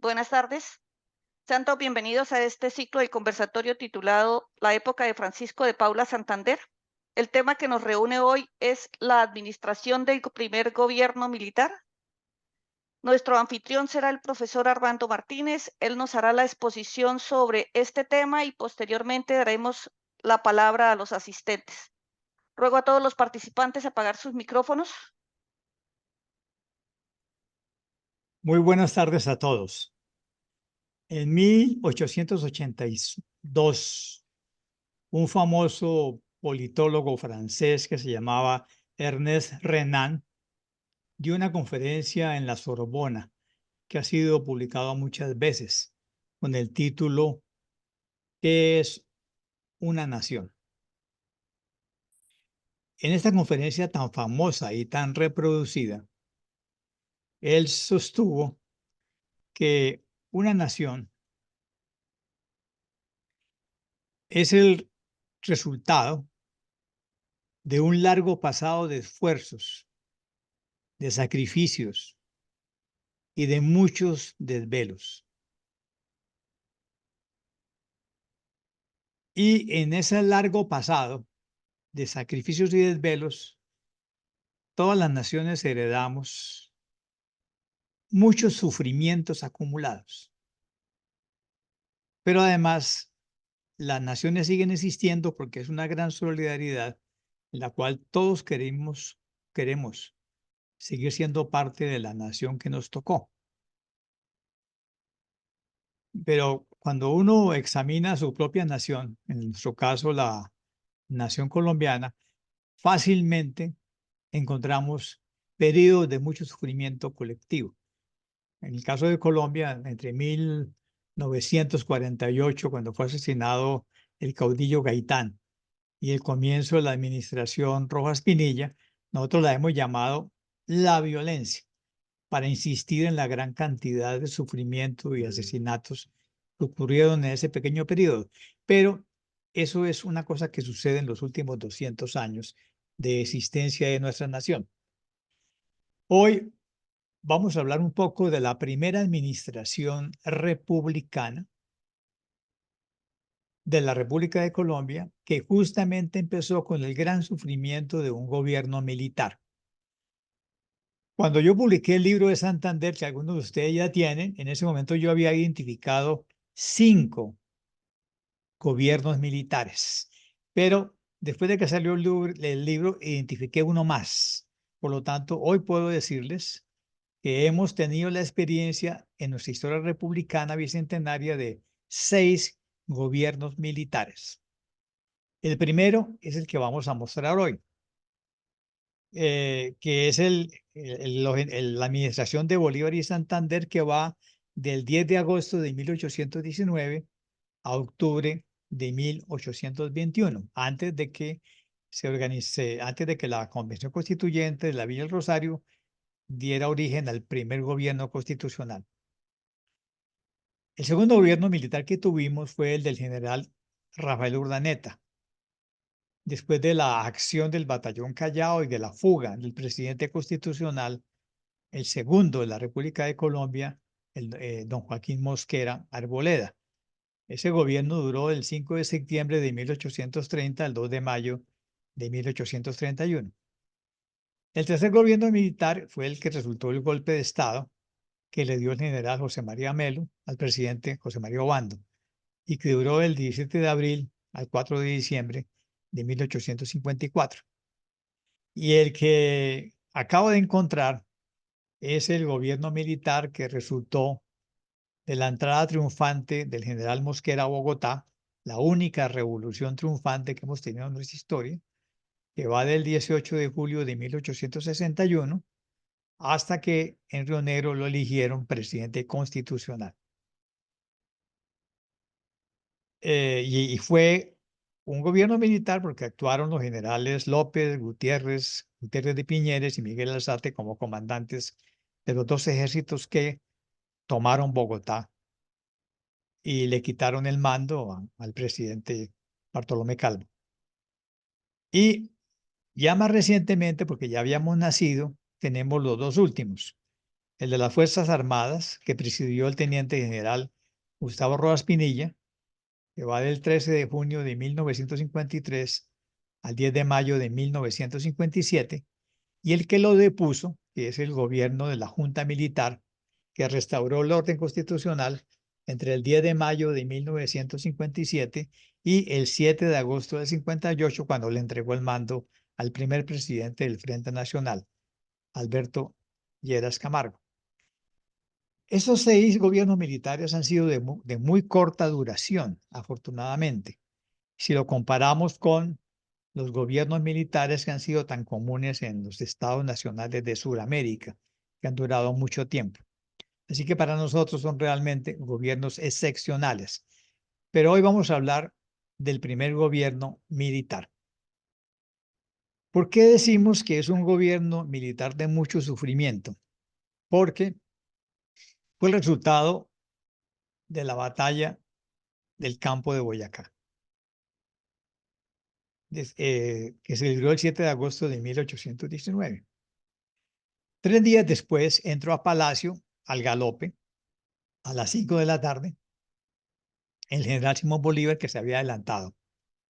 Buenas tardes. Sean todos bienvenidos a este ciclo del conversatorio titulado La época de Francisco de Paula Santander. El tema que nos reúne hoy es la administración del primer gobierno militar. Nuestro anfitrión será el profesor Armando Martínez. Él nos hará la exposición sobre este tema y posteriormente daremos la palabra a los asistentes. Ruego a todos los participantes apagar sus micrófonos. Muy buenas tardes a todos. En 1882, un famoso politólogo francés que se llamaba Ernest Renan dio una conferencia en la Sorbona que ha sido publicada muchas veces con el título ¿Qué es una nación? En esta conferencia tan famosa y tan reproducida, él sostuvo que una nación es el resultado de un largo pasado de esfuerzos, de sacrificios y de muchos desvelos. Y en ese largo pasado de sacrificios y desvelos, todas las naciones heredamos muchos sufrimientos acumulados. Pero además, las naciones siguen existiendo porque es una gran solidaridad en la cual todos queremos seguir siendo parte de la nación que nos tocó. Pero cuando uno examina su propia nación, en nuestro caso la nación colombiana, fácilmente encontramos periodos de mucho sufrimiento colectivo. En el caso de Colombia, entre 1948, cuando fue asesinado el caudillo Gaitán, y el comienzo de la administración Rojas Pinilla, nosotros la hemos llamado la violencia, para insistir en la gran cantidad de sufrimiento y asesinatos que ocurrieron en ese pequeño periodo. Pero eso es una cosa que sucede en los últimos 200 años de existencia de nuestra nación. Hoy vamos a hablar un poco de la primera administración republicana de la República de Colombia, que justamente empezó con el gran sufrimiento de un gobierno militar. Cuando yo publiqué el libro de Santander, que algunos de ustedes ya tienen, en ese momento yo había identificado 5 gobiernos militares, pero después de que salió el libro identifiqué uno más. Por lo tanto, hoy puedo decirles que hemos tenido la experiencia en nuestra historia republicana bicentenaria de 6 gobiernos militares. El primero es el que vamos a mostrar hoy, que es la administración de Bolívar y Santander, que va del 10 de agosto de 1819 a octubre de 1821, antes de que antes de que la Convención Constituyente de la Villa del Rosario diera origen al primer gobierno constitucional. El segundo gobierno militar que tuvimos fue el del general Rafael Urdaneta, después de la acción del Batallón Callao y de la fuga del presidente constitucional, el segundo de la República de Colombia, don Joaquín Mosquera Arboleda. Ese gobierno duró del 5 de septiembre de 1830 al 2 de mayo de 1831. El tercer gobierno militar fue el que resultó el golpe de Estado que le dio el general José María Melo al presidente José María Obando, y que duró del 17 de abril al 4 de diciembre de 1854. Y el que acabo de encontrar es el gobierno militar que resultó de la entrada triunfante del general Mosquera a Bogotá, la única revolución triunfante que hemos tenido en nuestra historia, que va del 18 de julio de 1861 hasta que en Río Negro lo eligieron presidente constitucional. Y fue un gobierno militar porque actuaron los generales López, Gutiérrez de Piñeres y Miguel Alzate como comandantes de los 2 ejércitos que tomaron Bogotá y le quitaron el mando al presidente Bartolomé Calvo. Y ya más recientemente, porque ya habíamos nacido, tenemos los 2 últimos. el de las Fuerzas Armadas, que presidió el teniente general Gustavo Rojas Pinilla, que va del 13 de junio de 1953 al 10 de mayo de 1957, y el que lo depuso, que es el gobierno de la Junta Militar, que restauró el orden constitucional entre el 10 de mayo de 1957 y el 7 de agosto del 58, cuando le entregó el mando al primer presidente del Frente Nacional, Alberto Lleras Camargo. Esos 6 gobiernos militares han sido de muy corta duración, afortunadamente, si lo comparamos con los gobiernos militares que han sido tan comunes en los estados nacionales de Sudamérica, que han durado mucho tiempo. Así que para nosotros son realmente gobiernos excepcionales. Pero hoy vamos a hablar del primer gobierno militar. ¿Por qué decimos que es un gobierno militar de mucho sufrimiento? Porque fue el resultado de la batalla del campo de Boyacá, que se libró el 7 de agosto de 1819. 3 días después entró a Palacio, al galope, a las 5 de la tarde, el general Simón Bolívar, que se había adelantado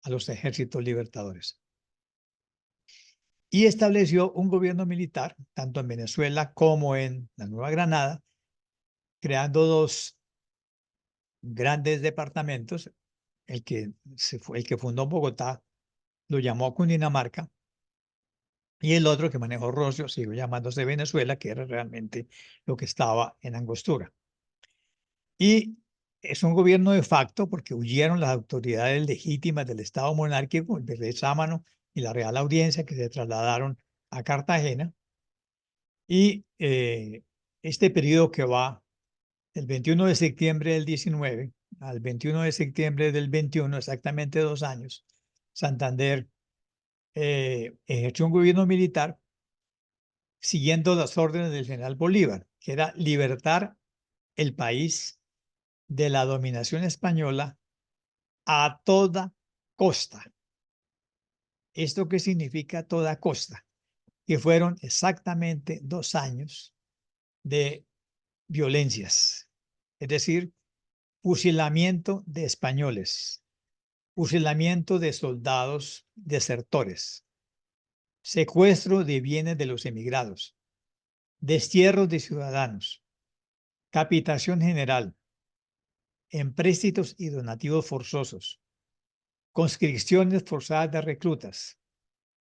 a los ejércitos libertadores, y estableció un gobierno militar, tanto en Venezuela como en la Nueva Granada, creando 2 grandes departamentos. El que fundó Bogotá lo llamó Cundinamarca, y el otro que manejó Rocio siguió llamándose Venezuela, que era realmente lo que estaba en Angostura. Y es un gobierno de facto porque huyeron las autoridades legítimas del Estado monárquico, el virrey Sámano y la Real Audiencia, que se trasladaron a Cartagena. Y este periodo, que va del 21 de septiembre del 19 al 21 de septiembre del 21, exactamente 2 años, Santander ejerció un gobierno militar siguiendo las órdenes del general Bolívar, que era libertar el país de la dominación española a toda costa. ¿Esto qué significa a toda costa? Que fueron exactamente 2 años de violencias, es decir, fusilamiento de españoles, fusilamiento de soldados desertores, secuestro de bienes de los emigrados, destierro de ciudadanos, capitación general, empréstitos y donativos forzosos, conscripciones forzadas de reclutas,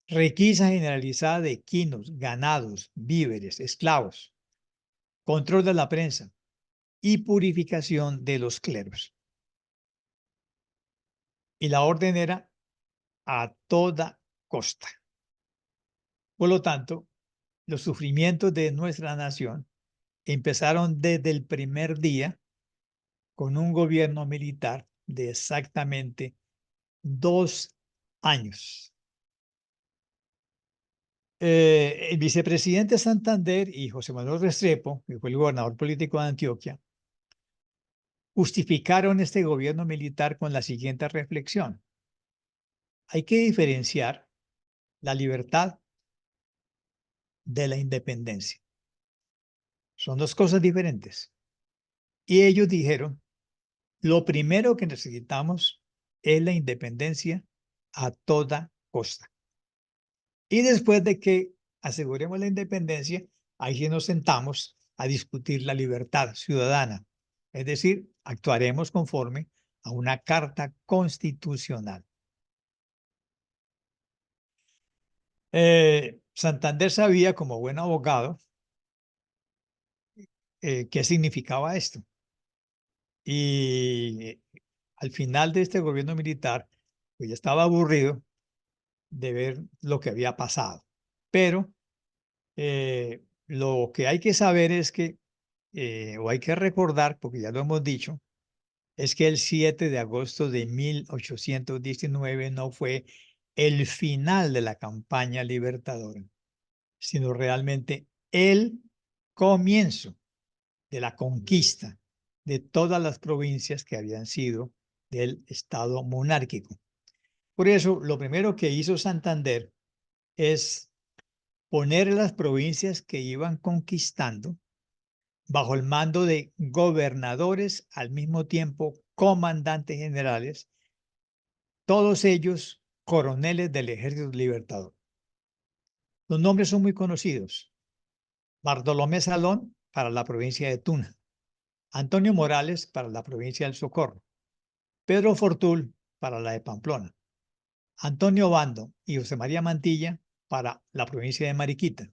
requisa generalizada de equinos, ganados, víveres, esclavos, control de la prensa y purificación de los cleros. Y la orden era a toda costa. Por lo tanto, los sufrimientos de nuestra nación empezaron desde el primer día con un gobierno militar de exactamente 2 años. El vicepresidente Santander y José Manuel Restrepo, que fue el gobernador político de Antioquia, justificaron este gobierno militar con la siguiente reflexión: hay que diferenciar la libertad de la independencia. Son 2 cosas diferentes. Y ellos dijeron, lo primero que necesitamos es la independencia a toda costa. Y después de que aseguremos la independencia, ahí sí nos sentamos a discutir la libertad ciudadana. Es decir, actuaremos conforme a una carta constitucional. Santander sabía, como buen abogado, qué significaba esto. Y al final de este gobierno militar, pues ya estaba aburrido de ver lo que había pasado. Pero lo que hay que saber es que, o hay que recordar, porque ya lo hemos dicho, es que el 7 de agosto de 1819 no fue el final de la campaña libertadora, sino realmente el comienzo de la conquista de todas las provincias que habían sido del Estado monárquico. Por eso, lo primero que hizo Santander es poner las provincias que iban conquistando bajo el mando de gobernadores, al mismo tiempo comandantes generales, todos ellos coroneles del Ejército Libertador. Los nombres son muy conocidos. Bartolomé Salón para la provincia de Tuna, Antonio Morales para la provincia del Socorro, Pedro Fortul para la de Pamplona, Antonio Bando y José María Mantilla para la provincia de Mariquita,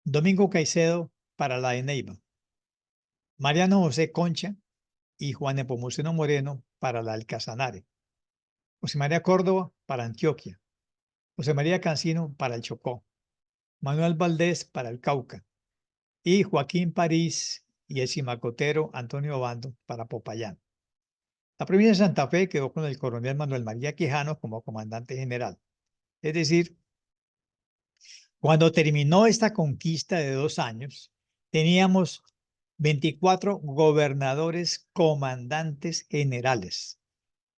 Domingo Caicedo para la de Neiva, Mariano José Concha y Juan Nepomuceno Moreno para la del Casanare, José María Córdoba para Antioquia, José María Cancino para el Chocó, Manuel Valdés para el Cauca y Joaquín París y el cimacotero Antonio Bando para Popayán. La provincia de Santa Fe quedó con el coronel Manuel María Quijano como comandante general. Es decir, cuando terminó esta conquista de 2 años, teníamos 24 gobernadores comandantes generales,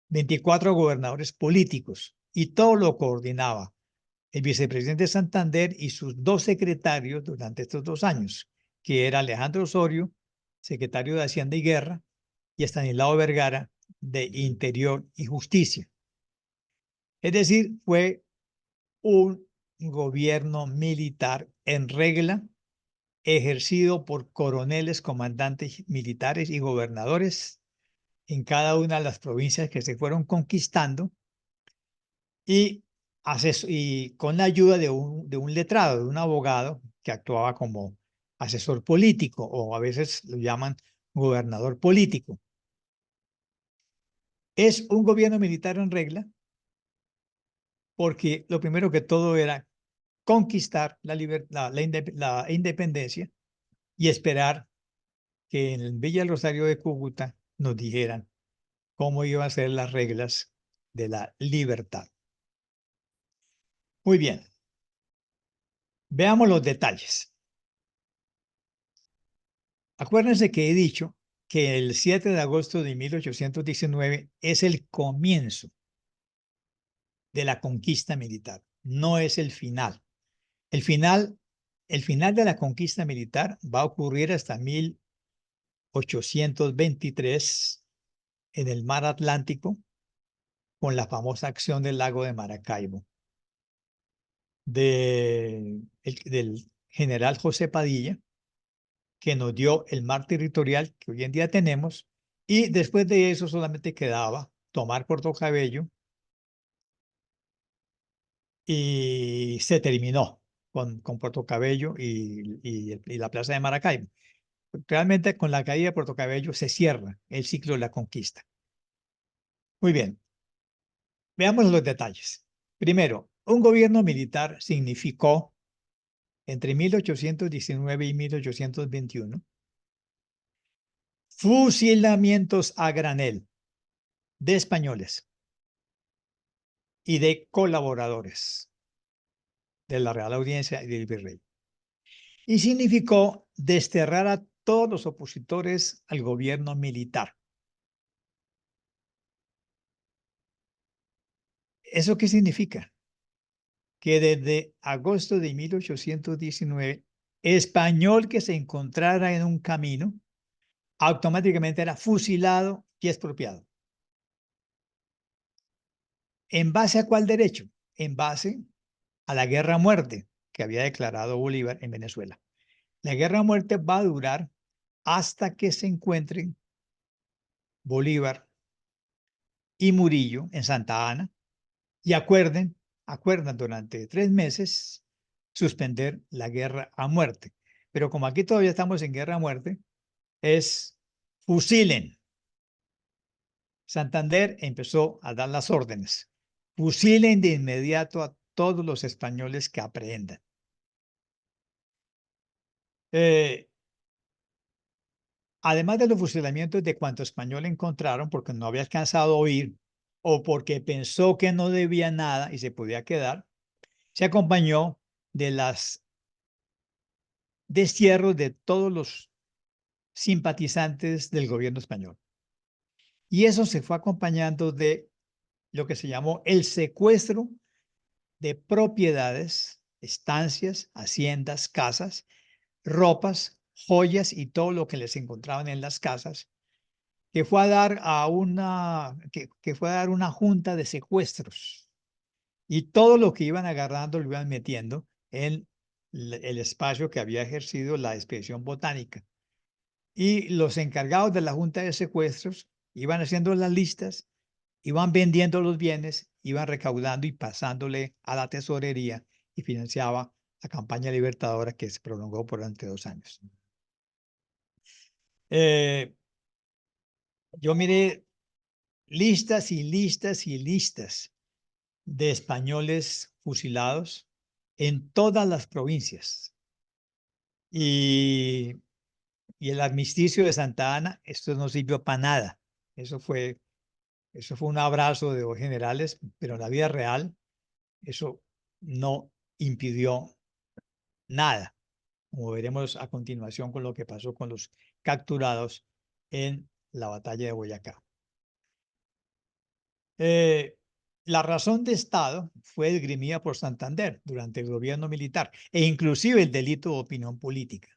24 gobernadores políticos, y todo lo coordinaba el vicepresidente Santander y sus 2 secretarios durante estos 2 años, que era Alejandro Osorio, secretario de Hacienda y Guerra, y Estanislao Vergara, de Interior y Justicia. Es decir, fue un gobierno militar en regla, ejercido por coroneles, comandantes militares y gobernadores en cada una de las provincias que se fueron conquistando, y con la ayuda de un letrado, de un abogado que actuaba como asesor político, o a veces lo llaman gobernador político. Es un gobierno militar en regla porque lo primero que todo era conquistar la independencia y esperar que en Villa del Rosario de Cúcuta nos dijeran cómo iban a ser las reglas de la libertad. Muy bien, veamos los detalles. Acuérdense que he dicho que el 7 de agosto de 1819 es el comienzo de la conquista militar, no es el final. El final de la conquista militar va a ocurrir hasta 1823 en el mar Atlántico, con la famosa acción del lago de Maracaibo del general José Padilla, que nos dio el mar territorial que hoy en día tenemos, y después de eso solamente quedaba tomar Puerto Cabello y se terminó con Puerto Cabello y la plaza de Maracaibo. Realmente con la caída de Puerto Cabello se cierra el ciclo de la conquista. Muy bien, veamos los detalles. Primero, un gobierno militar significó entre 1819 y 1821 fusilamientos a granel de españoles y de colaboradores de la Real Audiencia y del Virrey. Y significó desterrar a todos los opositores al gobierno militar. ¿Eso qué significa? Que desde agosto de 1819, español que se encontrara en un camino automáticamente era fusilado y expropiado. ¿En base a cuál derecho? En base a la guerra a muerte que había declarado Bolívar en Venezuela. La guerra a muerte va a durar hasta que se encuentren Bolívar y Murillo en Santa Ana y acuerdan durante 3 meses suspender la guerra a muerte. Pero como aquí todavía estamos en guerra a muerte, es fusilen. Santander empezó a dar las órdenes. Fusilen de inmediato a todos los españoles que aprehendan. Además de los fusilamientos de cuanto español encontraron porque no había alcanzado a huir o porque pensó que no debía nada y se podía quedar, se acompañó de las destierros de todos los simpatizantes del gobierno español. Y eso se fue acompañando de lo que se llamó el secuestro de propiedades, estancias, haciendas, casas, ropas, joyas y todo lo que les encontraban en las casas, que fue a dar a que fue a dar una junta de secuestros. Y todo lo que iban agarrando lo iban metiendo en el espacio que había ejercido la expedición botánica. Y los encargados de la junta de secuestros iban haciendo las listas, iban vendiendo los bienes, iban recaudando y pasándole a la tesorería y financiaba la campaña libertadora que se prolongó por durante 2 años. Yo miré listas y listas y listas de españoles fusilados en todas las provincias. Y el armisticio de Santa Ana, esto no sirvió para nada. Eso fue un abrazo de dos generales, pero en la vida real eso no impidió nada, como veremos a continuación con lo que pasó con los capturados en la batalla de Boyacá. La razón de Estado fue esgrimida por Santander durante el gobierno militar e inclusive el delito de opinión política.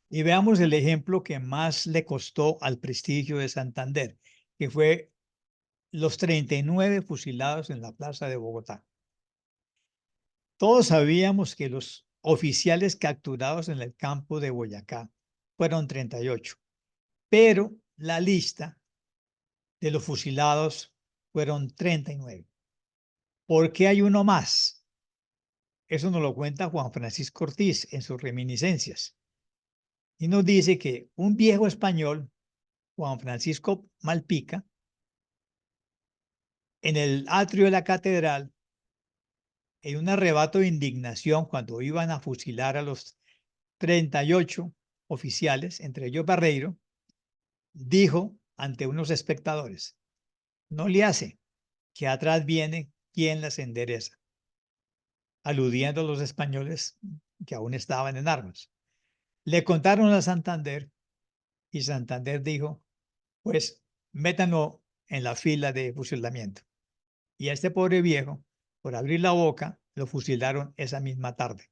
Y veamos el ejemplo que más le costó al prestigio de Santander, que fue los 39 fusilados en la plaza de Bogotá. Todos sabíamos que los oficiales capturados en el campo de Boyacá fueron 38, pero la lista de los fusilados fueron 39. ¿Por qué hay uno más? Eso nos lo cuenta Juan Francisco Ortiz en sus reminiscencias. Y nos dice que un viejo español, Juan Francisco Malpica, en el atrio de la catedral, en un arrebato de indignación cuando iban a fusilar a los 38 oficiales, entre ellos Barreiro, dijo ante unos espectadores: no le hace, que atrás viene quien las endereza, aludiendo a los españoles que aún estaban en armas. Le contaron a Santander y Santander dijo: pues métanlo en la fila de fusilamiento. Y a este pobre viejo, por abrir la boca, lo fusilaron esa misma tarde.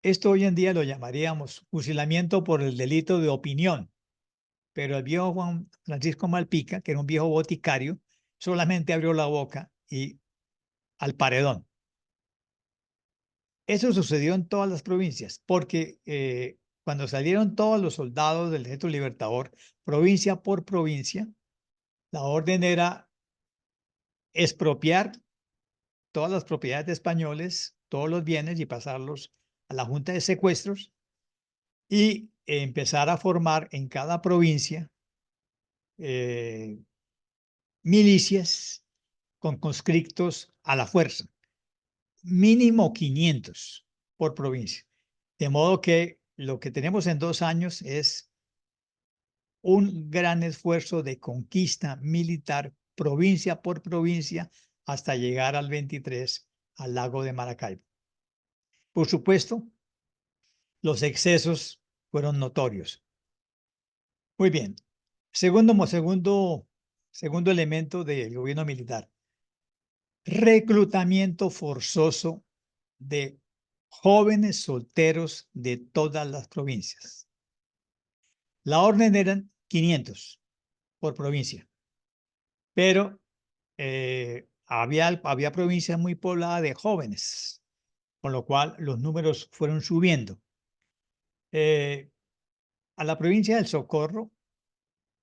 Esto hoy en día lo llamaríamos fusilamiento por el delito de opinión, pero el viejo Juan Francisco Malpica, que era un viejo boticario, solamente abrió la boca y al paredón. Eso sucedió en todas las provincias, porque cuando salieron todos los soldados del Ejército Libertador, provincia por provincia, la orden era expropiar todas las propiedades de españoles, todos los bienes y pasarlos a la Junta de Secuestros y empezar a formar en cada provincia milicias con conscriptos a la fuerza, mínimo 500 por provincia. De modo que lo que tenemos en 2 años es un gran esfuerzo de conquista militar provincia por provincia hasta llegar al 23 al lago de Maracaibo. Por supuesto, los excesos fueron notorios. Muy bien. Segundo elemento del gobierno militar: reclutamiento forzoso de jóvenes solteros de todas las provincias. La orden eran 500 por provincia, pero había provincias muy pobladas de jóvenes, con lo cual los números fueron subiendo. A la provincia del Socorro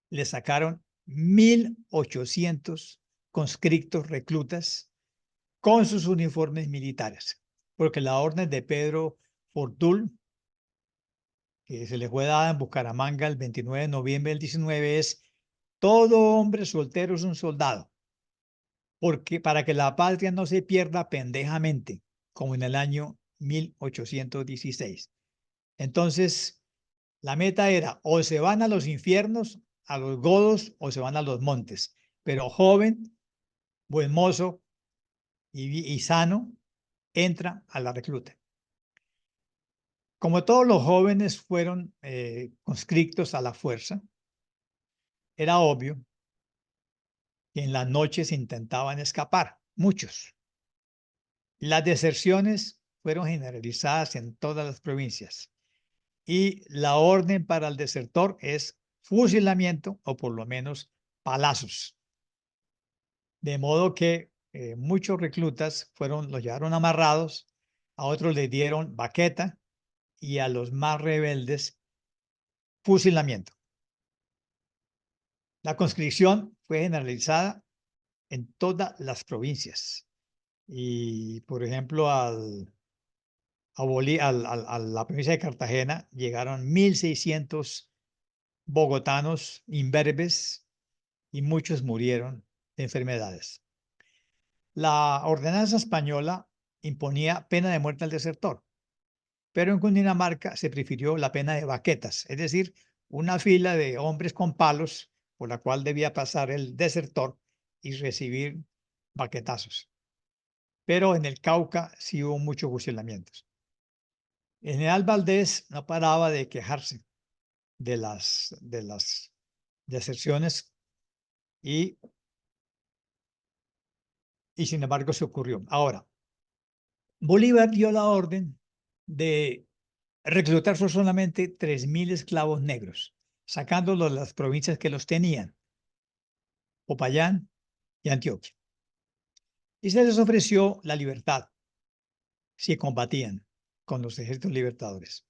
le sacaron 1.800 conscriptos reclutas con sus uniformes militares, porque la orden de Pedro Fortul, que se le fue dada en Bucaramanga el 29 de noviembre del 19, es: todo hombre soltero es un soldado, porque para que la patria no se pierda pendejamente, como en el año 1816. Entonces, la meta era: o se van a los infiernos, a los godos, o se van a los montes. Pero joven, buen mozo y sano, entra a la recluta. Como todos los jóvenes fueron conscriptos a la fuerza, era obvio que en las noches intentaban escapar, muchos. Las deserciones fueron generalizadas en todas las provincias. y la orden para el desertor es fusilamiento o por lo menos palazos. De modo que muchos reclutas los llevaron amarrados, a otros les dieron baqueta y a los más rebeldes fusilamiento. La conscripción fue generalizada en todas las provincias y, por ejemplo, a la provincia de Cartagena llegaron 1.600 bogotanos imberbes y muchos murieron de enfermedades. La ordenanza española imponía pena de muerte al desertor, pero en Cundinamarca se prefirió la pena de baquetas, es decir, una fila de hombres con palos por la cual debía pasar el desertor y recibir baquetazos. Pero en el Cauca sí hubo muchos fusilamientos. El general Valdés no paraba de quejarse de las deserciones y sin embargo se ocurrió. Ahora, Bolívar dio la orden de reclutar solamente 3.000 esclavos negros, sacándolos de las provincias que los tenían, Popayán y Antioquia. Y se les ofreció la libertad si combatían con los ejércitos libertadores.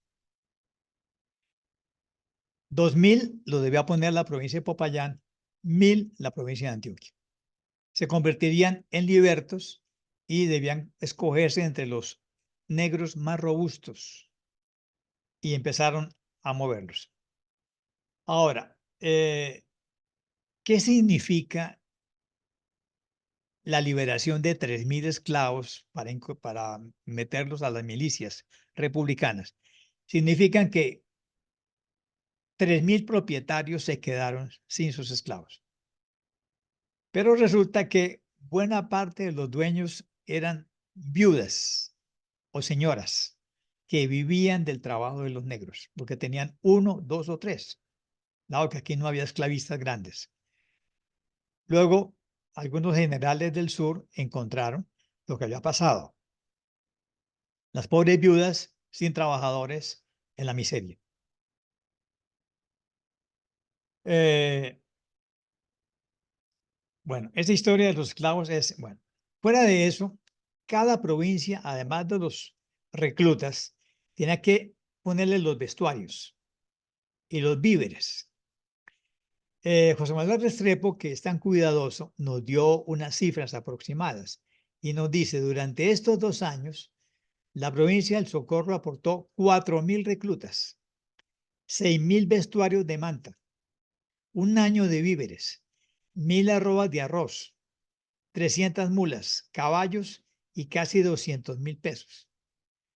2.000 lo debía poner la provincia de Popayán, 1.000 la provincia de Antioquia. Se convertirían en libertos y debían escogerse entre los negros más robustos y empezaron a moverlos. Ahora, ¿qué significa la liberación de 3.000 esclavos para meterlos a las milicias republicanas? Significan que 3.000 propietarios se quedaron sin sus esclavos. Pero resulta que buena parte de los dueños eran viudas o señoras que vivían del trabajo de los negros, porque tenían 1, 2 o 3, dado que aquí no había esclavistas grandes. Luego, algunos generales del sur encontraron lo que había pasado. Las pobres viudas sin trabajadores en la miseria. Bueno, esta historia de los esclavos es, bueno, fuera de eso, cada provincia, además de los reclutas, tiene que ponerle los vestuarios y los víveres. José Manuel Restrepo, que es tan cuidadoso, nos dio unas cifras aproximadas y nos dice, durante estos 2 años, la provincia del Socorro aportó 4.000 reclutas, 6.000 vestuarios de manta, 1 año de víveres, 1.000 arrobas de arroz, 300 mulas, caballos y casi 200.000 pesos,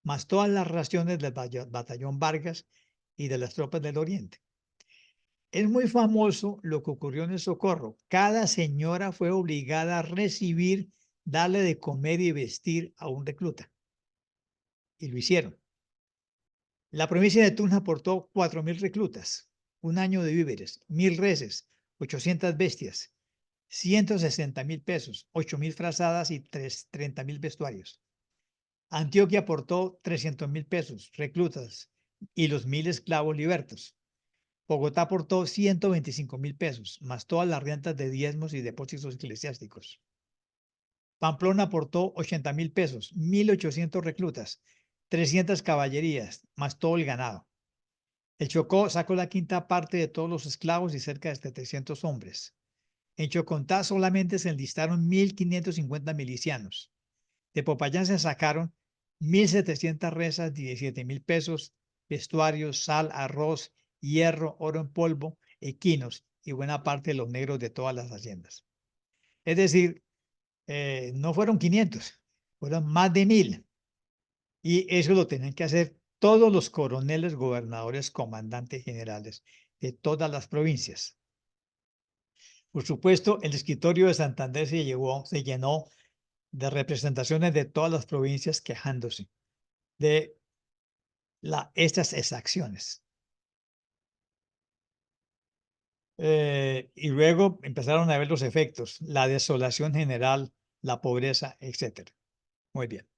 más todas las raciones del batallón Vargas y de las tropas del Oriente. Es muy famoso lo que ocurrió en el Socorro. Cada señora fue obligada a recibir, darle de comer y vestir a un recluta. Y lo hicieron. La provincia de Tunja aportó 4.000 reclutas, 1 año de víveres, 1.000 reses, 800 bestias, 160.000 pesos, 8.000 frazadas y 30.000 vestuarios. Antioquia aportó 300.000 pesos, reclutas y los 1.000 esclavos libertos. Bogotá aportó 125.000 pesos, más todas las rentas de diezmos y depósitos eclesiásticos. Pamplona aportó 80.000 pesos, 1.800 reclutas, 300 caballerías, más todo el ganado. El Chocó sacó la quinta parte de todos los esclavos y cerca de 700 hombres. En Chocontá solamente se enlistaron 1.550 milicianos. De Popayán se sacaron 1.700 rezas, 17.000 pesos, vestuarios, sal, arroz, hierro, oro en polvo, equinos y buena parte de los negros de todas las haciendas. Es decir, no fueron 500, fueron más de 1.000. Y eso lo tenían que hacer todos los coroneles, gobernadores, comandantes generales de todas las provincias. Por supuesto, el escritorio de Santander se llenó de representaciones de todas las provincias quejándose de estas exacciones. Y luego empezaron a ver los efectos, la desolación general, la pobreza, etc. Muy bien.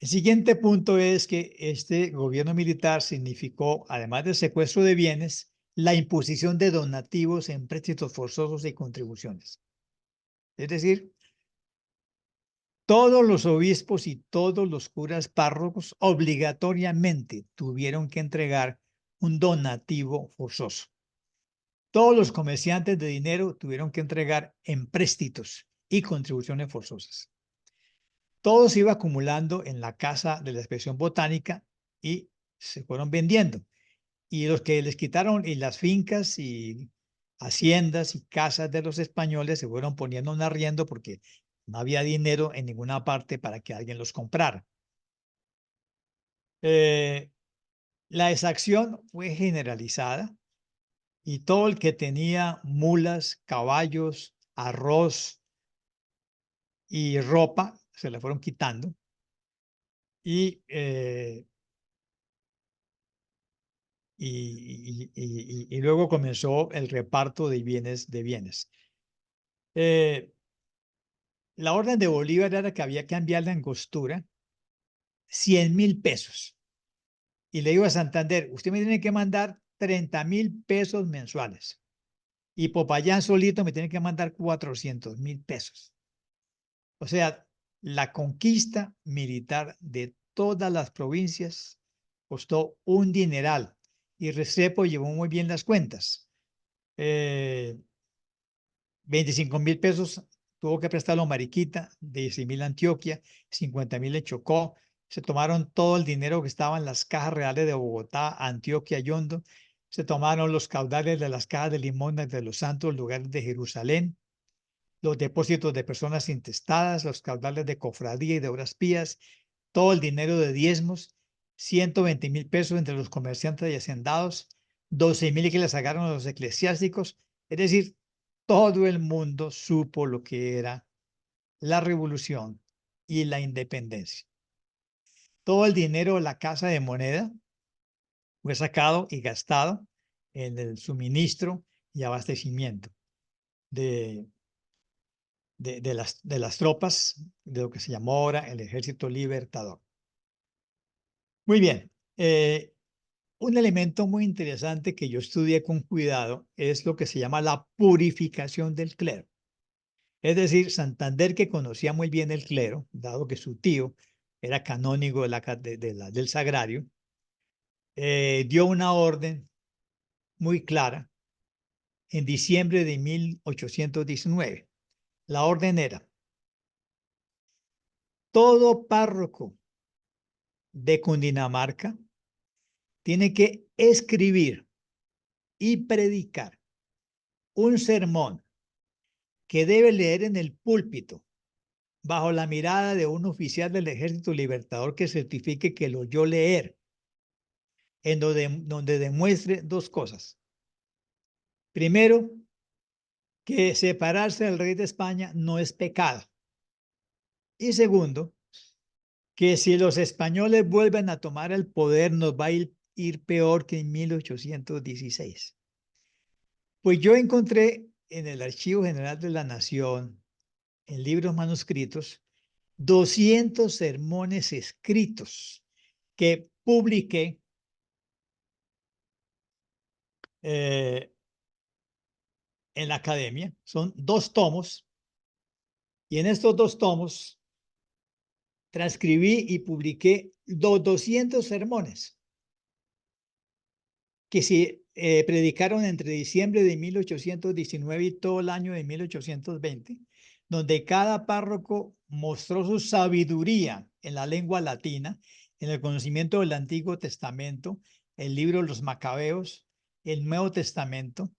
El siguiente punto es que este gobierno militar significó, además del secuestro de bienes, la imposición de donativos, empréstitos forzosos y contribuciones. Es decir, todos los obispos y todos los curas párrocos obligatoriamente tuvieron que entregar un donativo forzoso. Todos los comerciantes de dinero tuvieron que entregar empréstitos y contribuciones forzosas. Todo se iba acumulando en la casa de la expresión botánica y se fueron vendiendo. Y los que les quitaron y las fincas y haciendas y casas de los españoles se fueron poniendo en arriendo porque no había dinero en ninguna parte para que alguien los comprara. La exacción fue generalizada y todo el que tenía mulas, caballos, arroz y ropa se le fueron quitando. Y luego comenzó el reparto de bienes. La orden de Bolívar era que había que enviar la angostura 100.000 pesos. Y le digo a Santander, usted me tiene que mandar 30.000 pesos mensuales. Y Popayán solito me tiene que mandar 400.000 pesos. O sea, la conquista militar de todas las provincias costó un dineral. Y Restrepo llevó muy bien las cuentas. 25.000 pesos tuvo que prestarlo Mariquita, 16.000 Antioquia, 50.000 en Chocó. Se tomaron todo el dinero que estaba en las cajas reales de Bogotá, Antioquia, Yondo. Se tomaron los caudales de las cajas de Limón de los Santos Lugares de Jerusalén, los depósitos de personas intestadas, los caudales de cofradía y de obras pías, todo el dinero de diezmos, 120.000 pesos entre los comerciantes y hacendados, 12.000 que le sacaron a los eclesiásticos. Es decir, todo el mundo supo lo que era la revolución y la independencia. Todo el dinero de la Casa de Moneda fue sacado y gastado en el suministro y abastecimiento de las tropas de lo que se llamó ahora el Ejército Libertador. Muy bien. Un elemento muy interesante que yo estudié con cuidado es lo que se llama la purificación del clero. Es decir, Santander, que conocía muy bien el clero, dado que su tío era canónigo del Sagrario, dio una orden muy clara en diciembre de 1819. La orden era: todo párroco de Cundinamarca tiene que escribir y predicar un sermón que debe leer en el púlpito bajo la mirada de un oficial del Ejército Libertador que certifique que lo oyó leer, en donde demuestre dos cosas. Primero, que separarse del rey de España no es pecado. Y segundo, que si los españoles vuelven a tomar el poder, nos va a ir peor que en 1816. Pues yo encontré en el Archivo General de la Nación, en libros manuscritos, 200 sermones escritos que publiqué en la academia. Son 2 tomos, y en estos 2 tomos transcribí y publiqué 200 sermones que se predicaron entre diciembre de 1819 y todo el año de 1820, donde cada párroco mostró su sabiduría en la lengua latina, en el conocimiento del Antiguo Testamento, el libro de los Macabeos, el Nuevo Testamento,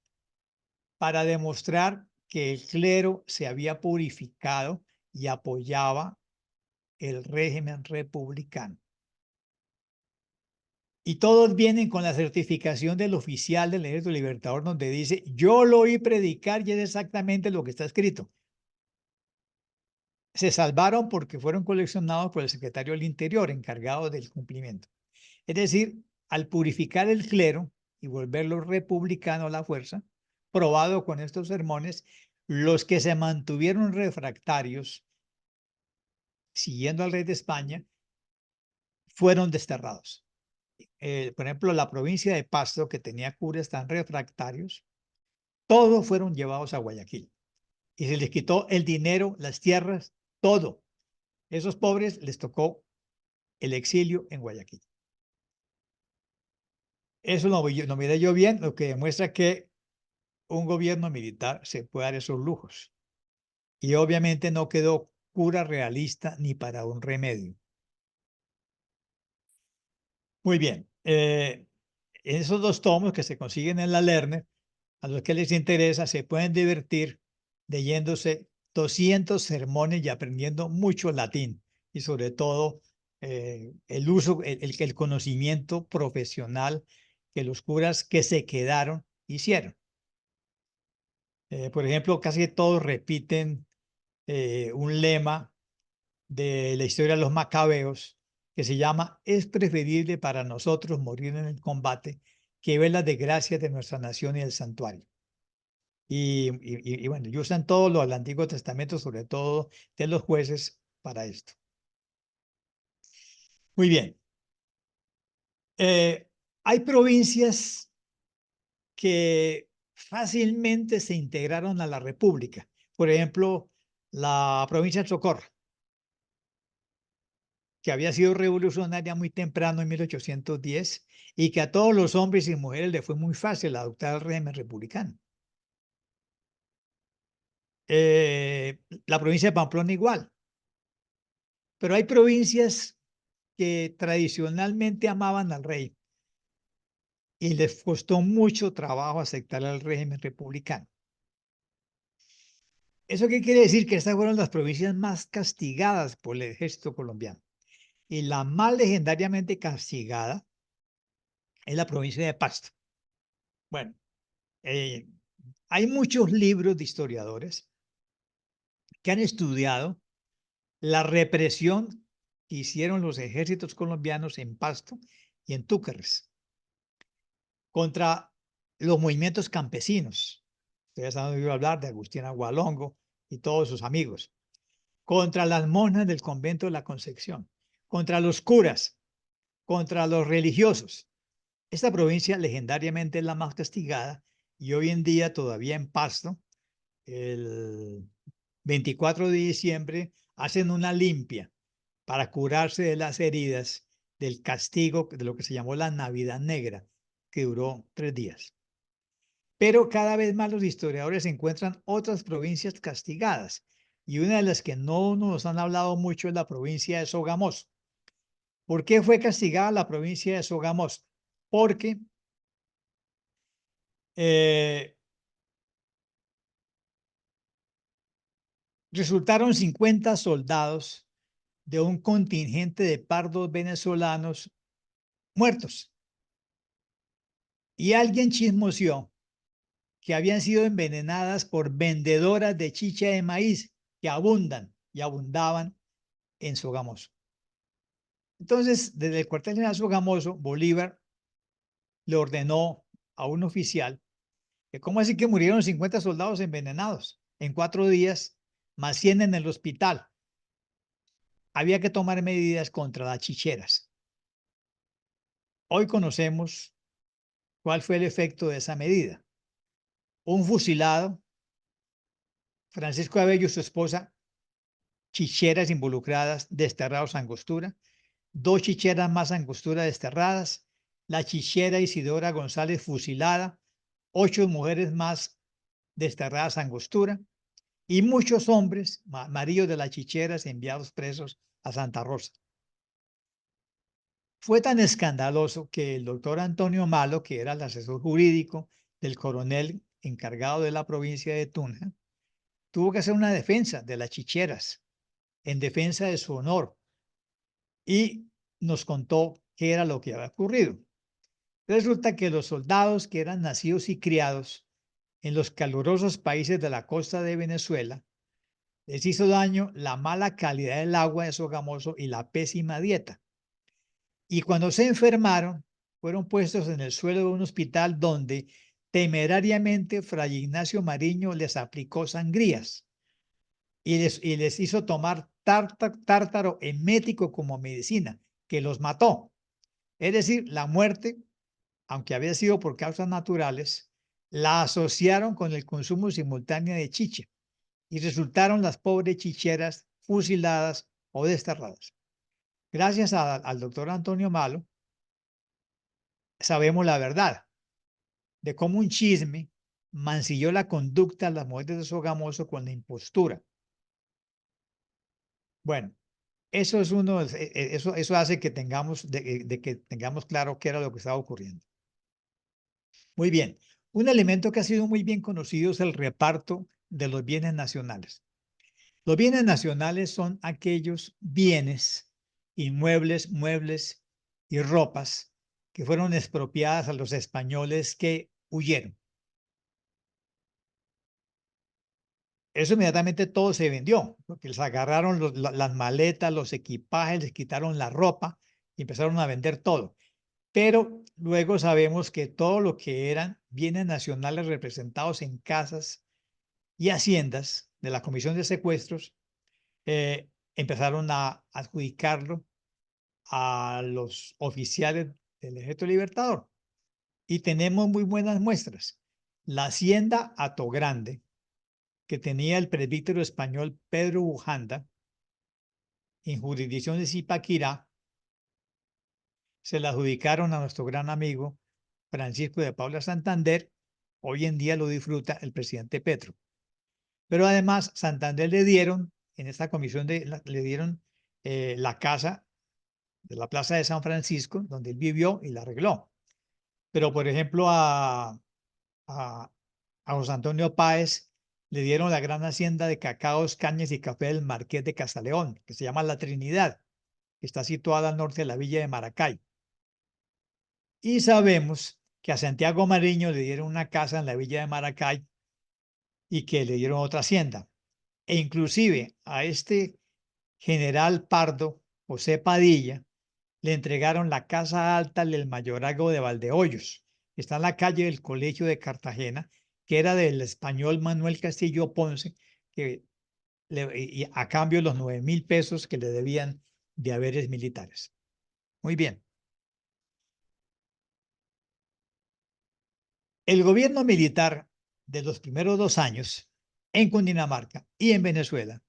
para demostrar que el clero se había purificado y apoyaba el régimen republicano. Y todos vienen con la certificación del oficial del Ejército Libertador, donde dice: yo lo oí predicar y es exactamente lo que está escrito. Se salvaron porque fueron coleccionados por el secretario del Interior, encargado del cumplimiento. Es decir, al purificar el clero y volverlo republicano a la fuerza, probado con estos sermones, los que se mantuvieron refractarios, siguiendo al rey de España, fueron desterrados. Por ejemplo, la provincia de Pasto, que tenía curas tan refractarios, todos fueron llevados a Guayaquil. Y se les quitó el dinero, las tierras, todo. Esos pobres les tocó el exilio en Guayaquil. Eso lo miré yo bien, lo que demuestra que un gobierno militar se puede dar esos lujos. Y obviamente no quedó cura realista ni para un remedio. Muy bien. Esos dos tomos que se consiguen en la Lerner, a los que les interesa, se pueden divertir leyéndose 200 sermones y aprendiendo mucho latín. Y sobre todo el uso, el conocimiento profesional que los curas que se quedaron hicieron. Por ejemplo, casi todos repiten un lema de la historia de los macabeos que se llama: es preferible para nosotros morir en el combate que ver las desgracias de nuestra nación y el santuario. Y bueno, y usan todo lo del Antiguo Testamento, sobre todo de los jueces, para esto. Muy bien. Hay provincias que fácilmente se integraron a la República. Por ejemplo, la provincia de Socorro, que había sido revolucionaria muy temprano en 1810 y que a todos los hombres y mujeres le fue muy fácil adoptar el régimen republicano. La provincia de Pamplona igual. Pero hay provincias que tradicionalmente amaban al rey y les costó mucho trabajo aceptar el régimen republicano. ¿Eso qué quiere decir? Que estas fueron las provincias más castigadas por el ejército colombiano. Y la más legendariamente castigada es la provincia de Pasto. Bueno, hay muchos libros de historiadores que han estudiado la represión que hicieron los ejércitos colombianos en Pasto y en Túcares contra los movimientos campesinos. Ustedes han oído hablar de Agustín Agualongo y todos sus amigos. Contra las monjas del convento de la Concepción, contra los curas, contra los religiosos. Esta provincia legendariamente es la más castigada y hoy en día todavía en Pasto, el 24 de diciembre, hacen una limpia para curarse de las heridas del castigo de lo que se llamó la Navidad Negra, que duró 3 días. Pero cada vez más los historiadores encuentran otras provincias castigadas, y una de las que no nos han hablado mucho es la provincia de Sogamoso. ¿Por qué fue castigada la provincia de Sogamoso? Porque resultaron 50 soldados de un contingente de pardos venezolanos muertos. Y alguien chismoseó que habían sido envenenadas por vendedoras de chicha de maíz que abundan y abundaban en Sogamoso. Entonces, desde el cuartel general Sogamoso, Bolívar le ordenó a un oficial que cómo así que murieron 50 soldados envenenados en 4 días, más 100 en el hospital. Había que tomar medidas contra las chicheras. Hoy conocemos cuál fue el efecto de esa medida. Un fusilado, Francisco Abello y su esposa, chicheras involucradas, desterrados a Angostura, 2 chicheras más a Angostura desterradas, la chichera Isidora González fusilada, 8 mujeres más desterradas a Angostura y muchos hombres, maridos de las chicheras, enviados presos a Santa Rosa. Fue tan escandaloso que el doctor Antonio Malo, que era el asesor jurídico del coronel encargado de la provincia de Tunja, tuvo que hacer una defensa de las chicheras, en defensa de su honor, y nos contó qué era lo que había ocurrido. Resulta que los soldados que eran nacidos y criados en los calurosos países de la costa de Venezuela, les hizo daño la mala calidad del agua de Sogamoso y la pésima dieta. Y cuando se enfermaron, fueron puestos en el suelo de un hospital donde temerariamente Fray Ignacio Mariño les aplicó sangrías y les hizo tomar tártaro emético como medicina, que los mató. Es decir, la muerte, aunque había sido por causas naturales, la asociaron con el consumo simultáneo de chicha y resultaron las pobres chicheras fusiladas o desterradas. Gracias al doctor Antonio Malo, sabemos la verdad de cómo un chisme mancilló la conducta de las mujeres de Sogamoso con la impostura. Bueno, eso es eso hace que tengamos, de que tengamos claro qué era lo que estaba ocurriendo. Muy bien. Un elemento que ha sido muy bien conocido es el reparto de los bienes nacionales. Los bienes nacionales son aquellos bienes, inmuebles, muebles y ropas que fueron expropiadas a los españoles que huyeron. Eso inmediatamente todo se vendió, porque les agarraron las maletas, los equipajes, les quitaron la ropa y empezaron a vender todo. Pero luego sabemos que todo lo que eran bienes nacionales representados en casas y haciendas de la Comisión de Secuestros, empezaron a adjudicarlo a los oficiales del Ejército Libertador. Y tenemos muy buenas muestras. La hacienda Atogrande, que tenía el presbítero español Pedro Bujanda, en jurisdicción de Zipaquirá, se la adjudicaron a nuestro gran amigo Francisco de Paula Santander. Hoy en día lo disfruta el presidente Petro. Pero además, Santander le dieron, en esta comisión le dieron la casa de la Plaza de San Francisco, donde él vivió y la arregló. Pero, por ejemplo, a José Antonio Páez le dieron la gran hacienda de cacaos, cañas y café del Marqués de Castaleón, que se llama La Trinidad, que está situada al norte de la villa de Maracay. Y sabemos que a Santiago Mariño le dieron una casa en la villa de Maracay y que le dieron otra hacienda. E inclusive a este general Pardo, José Padilla, le entregaron la casa alta del mayorazgo de Valdehoyos, que está en la calle del Colegio de Cartagena, que era del español Manuel Castillo Ponce, que y a cambio de los 9.000 pesos que le debían de haberes militares. Muy bien. El gobierno militar de los primeros 2 años en Cundinamarca y en Venezuela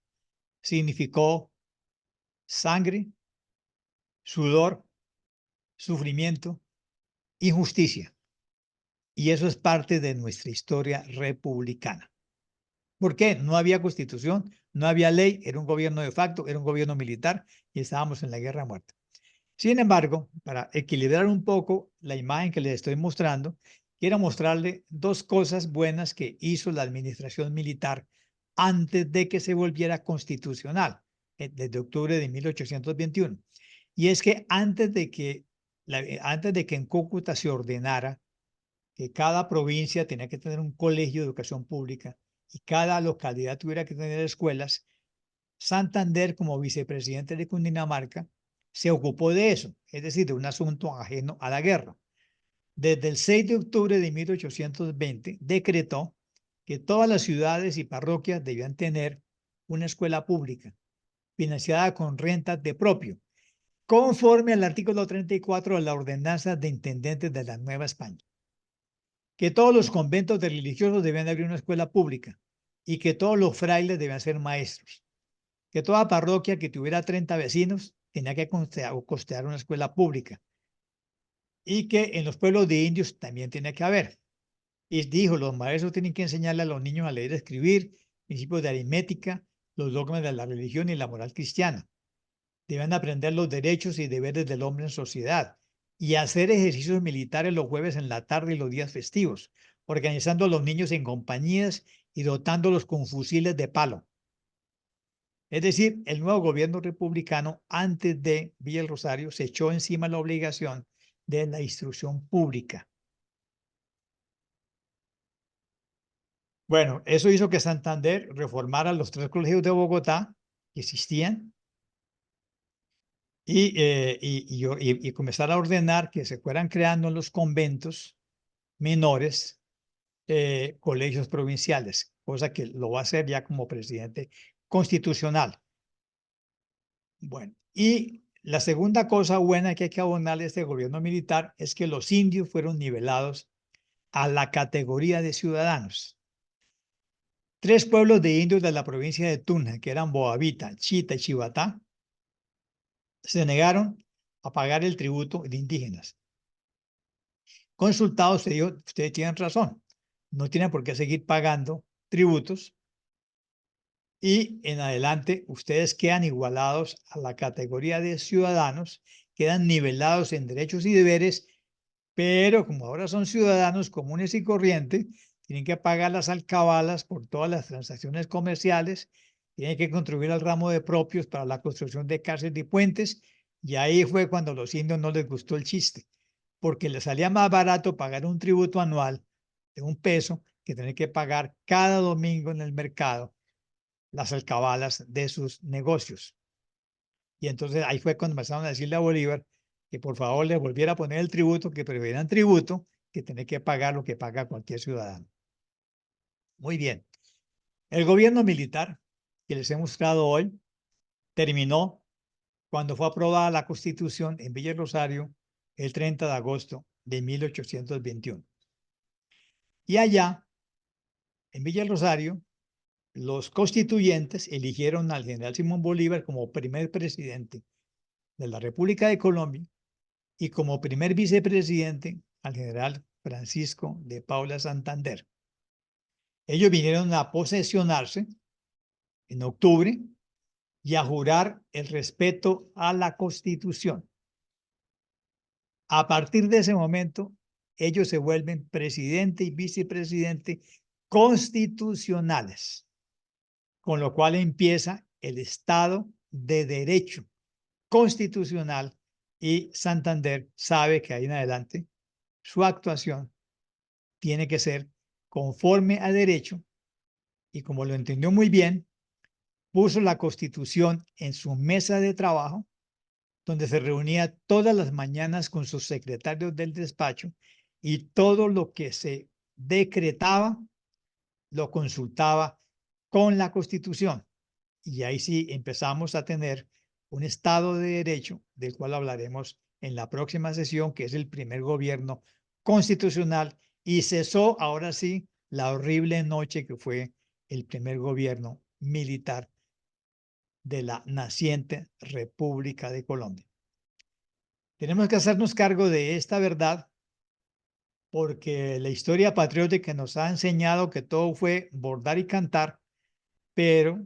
significó sangre, sudor, sufrimiento, injusticia. Y eso es parte de nuestra historia republicana. ¿Por qué? No había constitución, no había ley, era un gobierno de facto, era un gobierno militar y estábamos en la guerra a muerte. Sin embargo, para equilibrar un poco la imagen que les estoy mostrando, quiero mostrarle 2 cosas buenas que hizo la administración militar antes de que se volviera constitucional, desde octubre de 1821. Y es que antes de que en Cúcuta se ordenara que cada provincia tenía que tener un colegio de educación pública y cada localidad tuviera que tener escuelas, Santander, como vicepresidente de Cundinamarca, se ocupó de eso, es decir, de un asunto ajeno a la guerra. Desde el 6 de octubre de 1820, decretó que todas las ciudades y parroquias debían tener una escuela pública, financiada con rentas de propio, conforme al artículo 34 de la Ordenanza de Intendentes de la Nueva España. Que todos los conventos de religiosos debían abrir una escuela pública y que todos los frailes debían ser maestros. Que toda parroquia que tuviera 30 vecinos tenía que costear una escuela pública y que en los pueblos de indios también tenía que haber. Y dijo, los maestros tienen que enseñarle a los niños a leer y escribir, principios de aritmética, los dogmas de la religión y la moral cristiana. Deben aprender los derechos y deberes del hombre en sociedad y hacer ejercicios militares los jueves en la tarde y los días festivos, organizando a los niños en compañías y dotándolos con fusiles de palo. Es decir, el nuevo gobierno republicano, antes de Villa el Rosario, se echó encima la obligación de la instrucción pública. Bueno, eso hizo que Santander reformara los 3 colegios de Bogotá que existían y comenzara a ordenar que se fueran creando en los conventos menores colegios provinciales, cosa que lo va a hacer ya como presidente constitucional. Bueno, y La segunda cosa buena que hay que abonarle a este gobierno militar es que los indios fueron nivelados a la categoría de ciudadanos. 3 pueblos de indios de la provincia de Tuna, que eran Boavita, Chita y Chivatá, se negaron a pagar el tributo de indígenas. Consultados, se dijo, ustedes tienen razón, no tienen por qué seguir pagando tributos y en adelante ustedes quedan igualados a la categoría de ciudadanos, quedan nivelados en derechos y deberes, pero como ahora son ciudadanos comunes y corrientes, tienen que pagar las alcabalas por todas las transacciones comerciales, tienen que contribuir al ramo de propios para la construcción de cárceles y puentes, y ahí fue cuando a los indios no les gustó el chiste, porque les salía más barato pagar un tributo anual de $1 que tener que pagar cada domingo en el mercado las alcabalas de sus negocios. Y entonces ahí fue cuando empezaron a decirle a Bolívar que por favor le volviera a poner el tributo, que prefieran tributo que tener que pagar lo que paga cualquier ciudadano. Muy bien. El gobierno militar que les he mostrado hoy terminó cuando fue aprobada la Constitución en Villa Rosario el 30 de agosto de 1821. Y allá, en Villa Rosario, los constituyentes eligieron al general Simón Bolívar como primer presidente de la República de Colombia y como primer vicepresidente al general Francisco de Paula Santander. Ellos vinieron a posesionarse en octubre y a jurar el respeto a la Constitución. A partir de ese momento, ellos se vuelven presidente y vicepresidente constitucionales, con lo cual empieza el Estado de Derecho constitucional y Santander sabe que ahí en adelante su actuación tiene que ser conforme a derecho y como lo entendió muy bien, puso la Constitución en su mesa de trabajo, donde se reunía todas las mañanas con sus secretarios del despacho y todo lo que se decretaba lo consultaba con la Constitución. Y ahí sí empezamos a tener un Estado de Derecho, del cual hablaremos en la próxima sesión, que es el primer gobierno constitucional, y cesó ahora sí la horrible noche que fue el primer gobierno militar de la naciente República de Colombia. Tenemos que hacernos cargo de esta verdad porque la historia patriótica nos ha enseñado que todo fue bordar y cantar, pero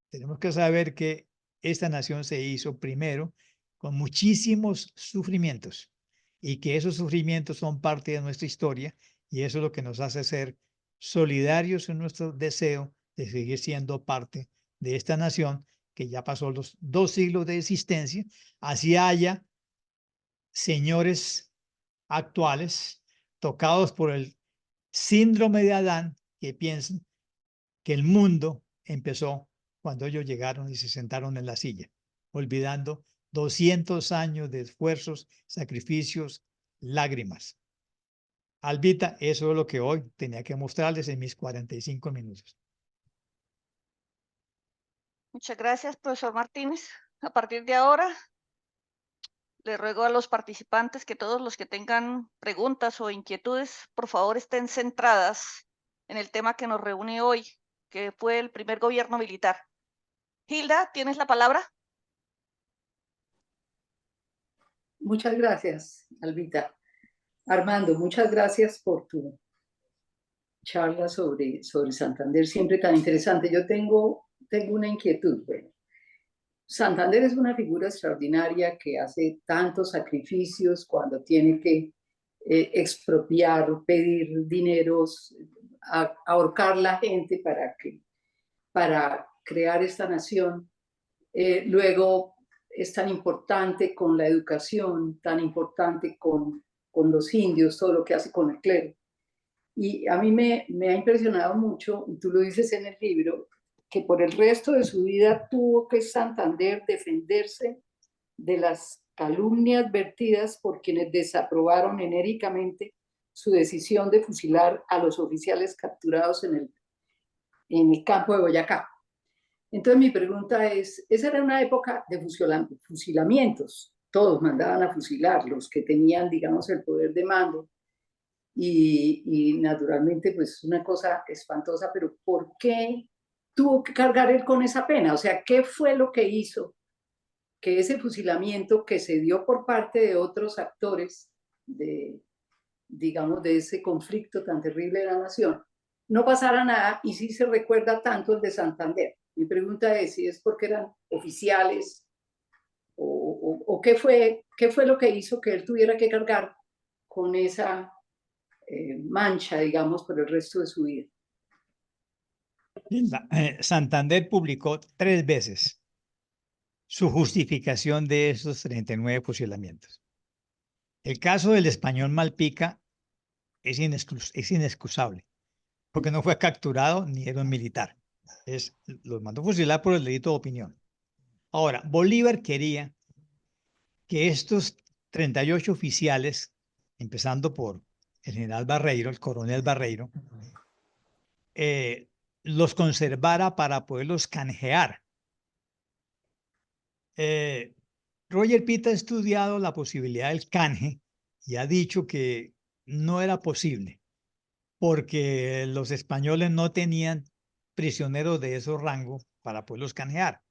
tenemos que saber que esta nación se hizo primero con muchísimos sufrimientos y que esos sufrimientos son parte de nuestra historia y eso es lo que nos hace ser solidarios en nuestro deseo de seguir siendo parte de esta nación que ya pasó los 2 siglos de existencia. Así haya señores actuales tocados por el síndrome de Adán que piensan que el mundo empezó cuando ellos llegaron y se sentaron en la silla, olvidando 200 años de esfuerzos, sacrificios, lágrimas. Albita, eso es lo que hoy tenía que mostrarles en mis 45 minutos. Muchas gracias, profesor Martínez. A partir de ahora, le ruego a los participantes que todos los que tengan preguntas o inquietudes, por favor, estén centradas en el tema que nos reúne hoy, que fue el primer gobierno militar. Hilda, ¿tienes la palabra? Muchas gracias, Albita. Armando, muchas gracias por tu charla sobre Santander, siempre tan interesante. Yo tengo una inquietud. Bueno, Santander es una figura extraordinaria que hace tantos sacrificios cuando tiene que expropiar, pedir dineros, ahorcar la gente para crear esta nación. Luego es tan importante con la educación, tan importante con los indios, todo lo que hace con el clero. Y a mí me ha impresionado mucho, y tú lo dices en el libro, que por el resto de su vida tuvo que Santander defenderse de las calumnias vertidas por quienes desaprobaron enérgicamente su decisión de fusilar a los oficiales capturados en el campo de Boyacá. Entonces mi pregunta es, esa era una época de fusilamientos, todos mandaban a fusilar, los que tenían, digamos, el poder de mando, y naturalmente pues una cosa espantosa, pero ¿por qué tuvo que cargar él con esa pena? O sea, ¿qué fue lo que hizo que ese fusilamiento que se dio por parte de otros actores de, digamos, de ese conflicto tan terrible de la nación, no pasara nada y sí se recuerda tanto el de Santander? Mi pregunta es si es porque eran oficiales o qué fue lo que hizo que él tuviera que cargar con esa mancha, digamos, por el resto de su vida. Santander publicó 3 veces su justificación de esos 39 fusilamientos. El caso del español Malpica es inexcusable, porque no fue capturado ni era un militar. Los mandó fusilar por el delito de opinión. Ahora, Bolívar quería que estos 38 oficiales, empezando por el general Barreiro, el coronel Barreiro, los conservara para poderlos canjear. Roger Pitt ha estudiado la posibilidad del canje y ha dicho que no era posible porque los españoles no tenían prisioneros de esos rangos para poderlos canjear.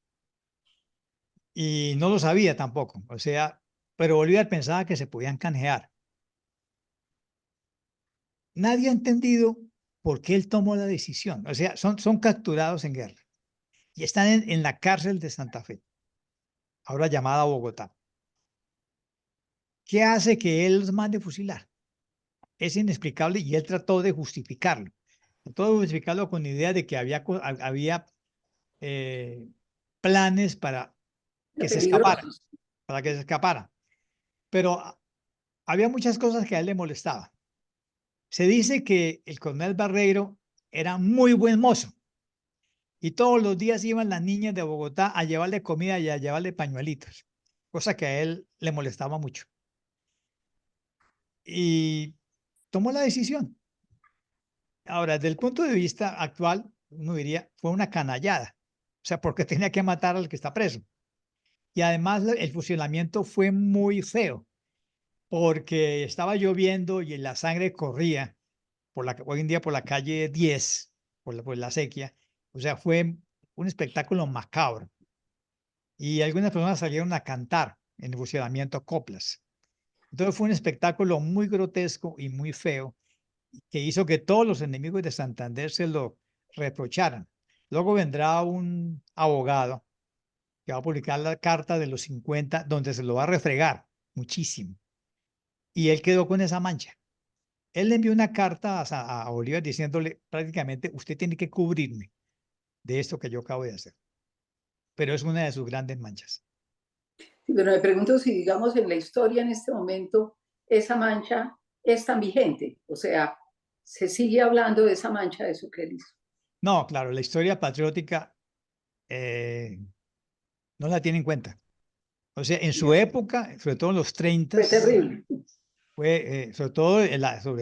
Y no lo sabía tampoco, o sea, pero Bolívar pensaba que se podían canjear. Nadie ha entendido por qué él tomó la decisión. O sea, son capturados en guerra y están en la cárcel de Santa Fe, ahora llamada Bogotá. ¿Qué hace que él los mande fusilar? Es inexplicable y él trató de justificarlo. Trató de justificarlo con la idea de que había planes para que se escapara, Peligrosos. para que se escapara. Pero había muchas cosas que a él le molestaban. Se dice que el coronel Barreiro era muy buen mozo y todos los días iban las niñas de Bogotá a llevarle comida y a llevarle pañuelitos, cosa que a él le molestaba mucho. Y tomó la decisión. Ahora, desde el punto de vista actual, uno diría, fue una canallada. O sea, porque tenía que matar al que está preso. Y además el fusilamiento fue muy feo, porque estaba lloviendo y la sangre corría hoy en día por la calle 10, por la sequía. O sea, fue un espectáculo macabro. Y algunas personas salieron a cantar en el fusilamiento coplas. Entonces fue un espectáculo muy grotesco y muy feo que hizo que todos los enemigos de Santander se lo reprocharan. Luego vendrá un abogado que va a publicar la carta de los 50, donde se lo va a refregar muchísimo. Y él quedó con esa mancha. Él le envió una carta a Bolívar diciéndole prácticamente, usted tiene que cubrirme de esto que yo acabo de hacer. Pero es una de sus grandes manchas. Sí, pero me pregunto si, digamos, en la historia en este momento, esa mancha es tan vigente. O sea, se sigue hablando de esa mancha de su que él hizo. No, claro, la historia patriótica no la tiene en cuenta. O sea, en su época, sobre todo en los 30, Fue terrible. fue sobre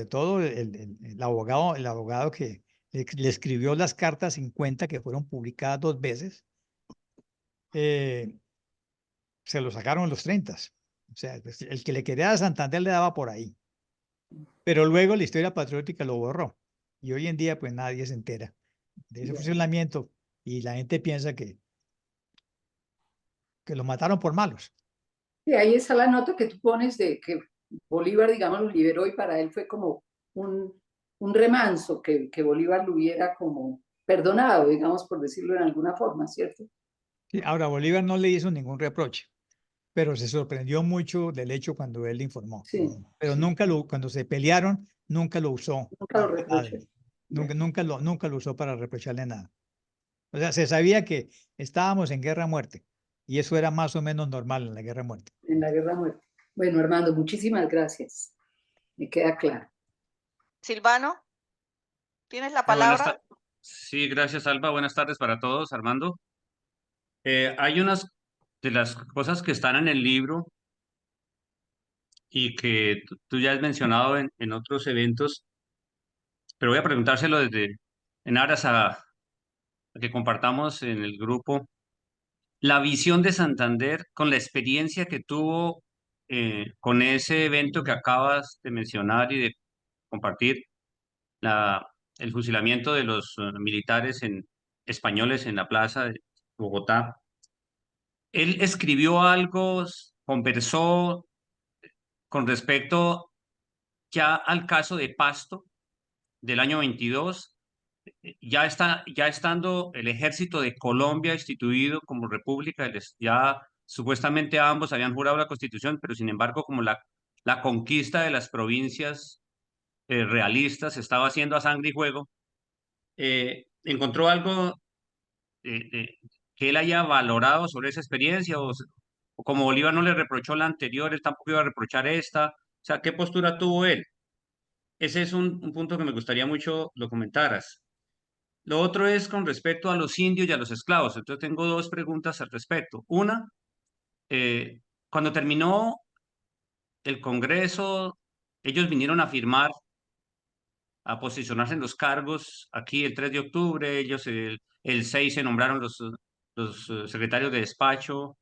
todo el abogado que le escribió las cartas 50 que fueron publicadas 2 veces, eh, se lo sacaron en los 30. O sea, pues, el que le quería a Santander le daba por ahí. Pero luego la historia patriótica lo borró. Y hoy en día, pues nadie se entera de ese fusilamiento y la gente piensa que lo mataron por malos. Y ahí está la nota que tú pones de que Bolívar, digamos, lo liberó y para él fue como un remanso que Bolívar lo hubiera como perdonado, digamos, por decirlo en alguna forma, ¿cierto? Sí, ahora, Bolívar no le hizo ningún reproche, pero se sorprendió mucho del hecho cuando él le informó. Sí, Pero sí, cuando se pelearon, nunca lo usó nunca lo para nada. reproché. Ya. Nunca lo usó para reprocharle nada. O sea, se sabía que estábamos en guerra a muerte y eso era más o menos normal en la guerra a muerte. En la guerra a muerte. Bueno, Armando, muchísimas gracias. Me queda claro. Silvano, tienes la Buenas palabra. tardes. Sí, gracias, Alba. Buenas tardes para todos, Armando. Hay unas de las cosas que están en el libro y que tú ya has mencionado en otros eventos, pero voy a preguntárselo en aras que compartamos en el grupo la visión de Santander con la experiencia que tuvo con ese evento que acabas de mencionar y de compartir, la, el fusilamiento de los militares españoles en la plaza de Bogotá. Él escribió algo, conversó con respecto ya al caso de Pasto del año 22, ya estando el ejército de Colombia instituido como república, ya supuestamente ambos habían jurado la constitución, pero sin embargo como la conquista de las provincias realistas se estaba haciendo a sangre y fuego, encontró algo que él haya valorado sobre esa experiencia, o como Bolívar no le reprochó la anterior, él tampoco iba a reprochar esta. O sea, ¿qué postura tuvo él? Ese es un punto que me gustaría mucho lo comentaras. Lo otro es con respecto a los indios y a los esclavos. Entonces tengo dos preguntas al respecto. Una, cuando terminó el Congreso, ellos vinieron a firmar, a posicionarse en los cargos aquí el 3 de octubre, ellos el 6 se nombraron los secretarios de despacho,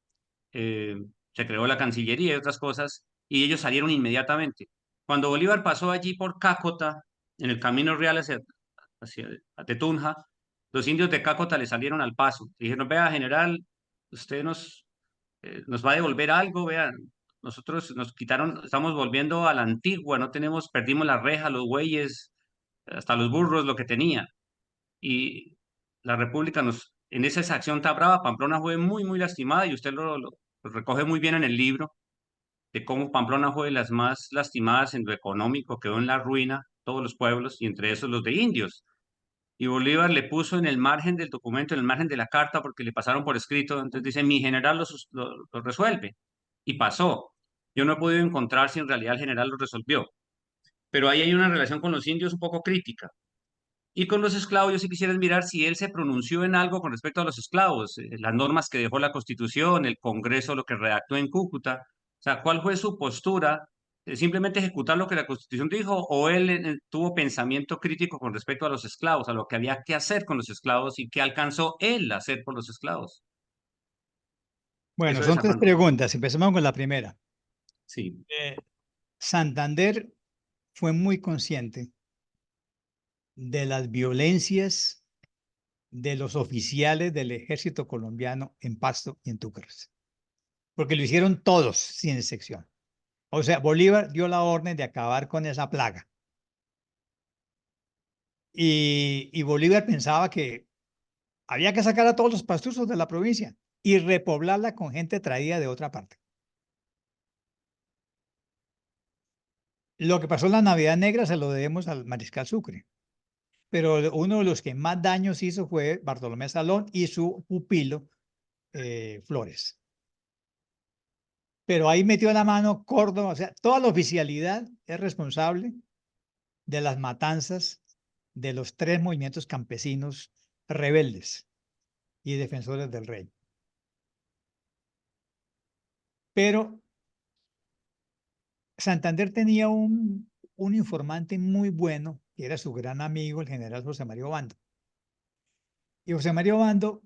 eh, se creó la Cancillería y otras cosas, y ellos salieron inmediatamente. Cuando Bolívar pasó allí por Cácota, en el camino real hacia Tetunja, los indios de Cácota le salieron al paso. Dijeron, vea, general, usted nos va a devolver algo, vean, nosotros nos quitaron, estamos volviendo a la antigua, no tenemos, perdimos la reja, los bueyes, hasta los burros, lo que tenía. Y la República en esa acción tan brava, Pamplona fue muy, muy lastimada, y usted lo recoge muy bien en el libro, de cómo Pamplona fue de las más lastimadas en lo económico, quedó en la ruina, todos los pueblos, y entre esos los de indios. Y Bolívar le puso en el margen del documento, en el margen de la carta, porque le pasaron por escrito, entonces dice, mi general lo resuelve. Y pasó. Yo no he podido encontrar si en realidad el general lo resolvió. Pero ahí hay una relación con los indios un poco crítica. Y con los esclavos, yo sí quisiera mirar si él se pronunció en algo con respecto a los esclavos, las normas que dejó la Constitución, el Congreso, lo que redactó en Cúcuta. O sea, ¿cuál fue su postura? ¿Simplemente ejecutar lo que la Constitución dijo, o él tuvo pensamiento crítico con respecto a los esclavos, a lo que había que hacer con los esclavos y qué alcanzó él a hacer por los esclavos? Bueno, Eso es, son tres Armando. preguntas. Empecemos con la primera. Sí, Santander fue muy consciente de las violencias de los oficiales del ejército colombiano en Pasto y en Túcaras, porque lo hicieron todos sin excepción. O sea, Bolívar dio la orden de acabar con esa plaga. Y Bolívar pensaba que había que sacar a todos los pastusos de la provincia y repoblarla con gente traída de otra parte. Lo que pasó en la Navidad Negra se lo debemos al mariscal Sucre, pero uno de los que más daños hizo fue Bartolomé Salón y su pupilo Flores. Pero ahí metió la mano Córdoba, o sea, toda la oficialidad es responsable de las matanzas de los tres movimientos campesinos rebeldes y defensores del rey. Pero Santander tenía un informante muy bueno, que era su gran amigo, el general José María Obando. Y José María Obando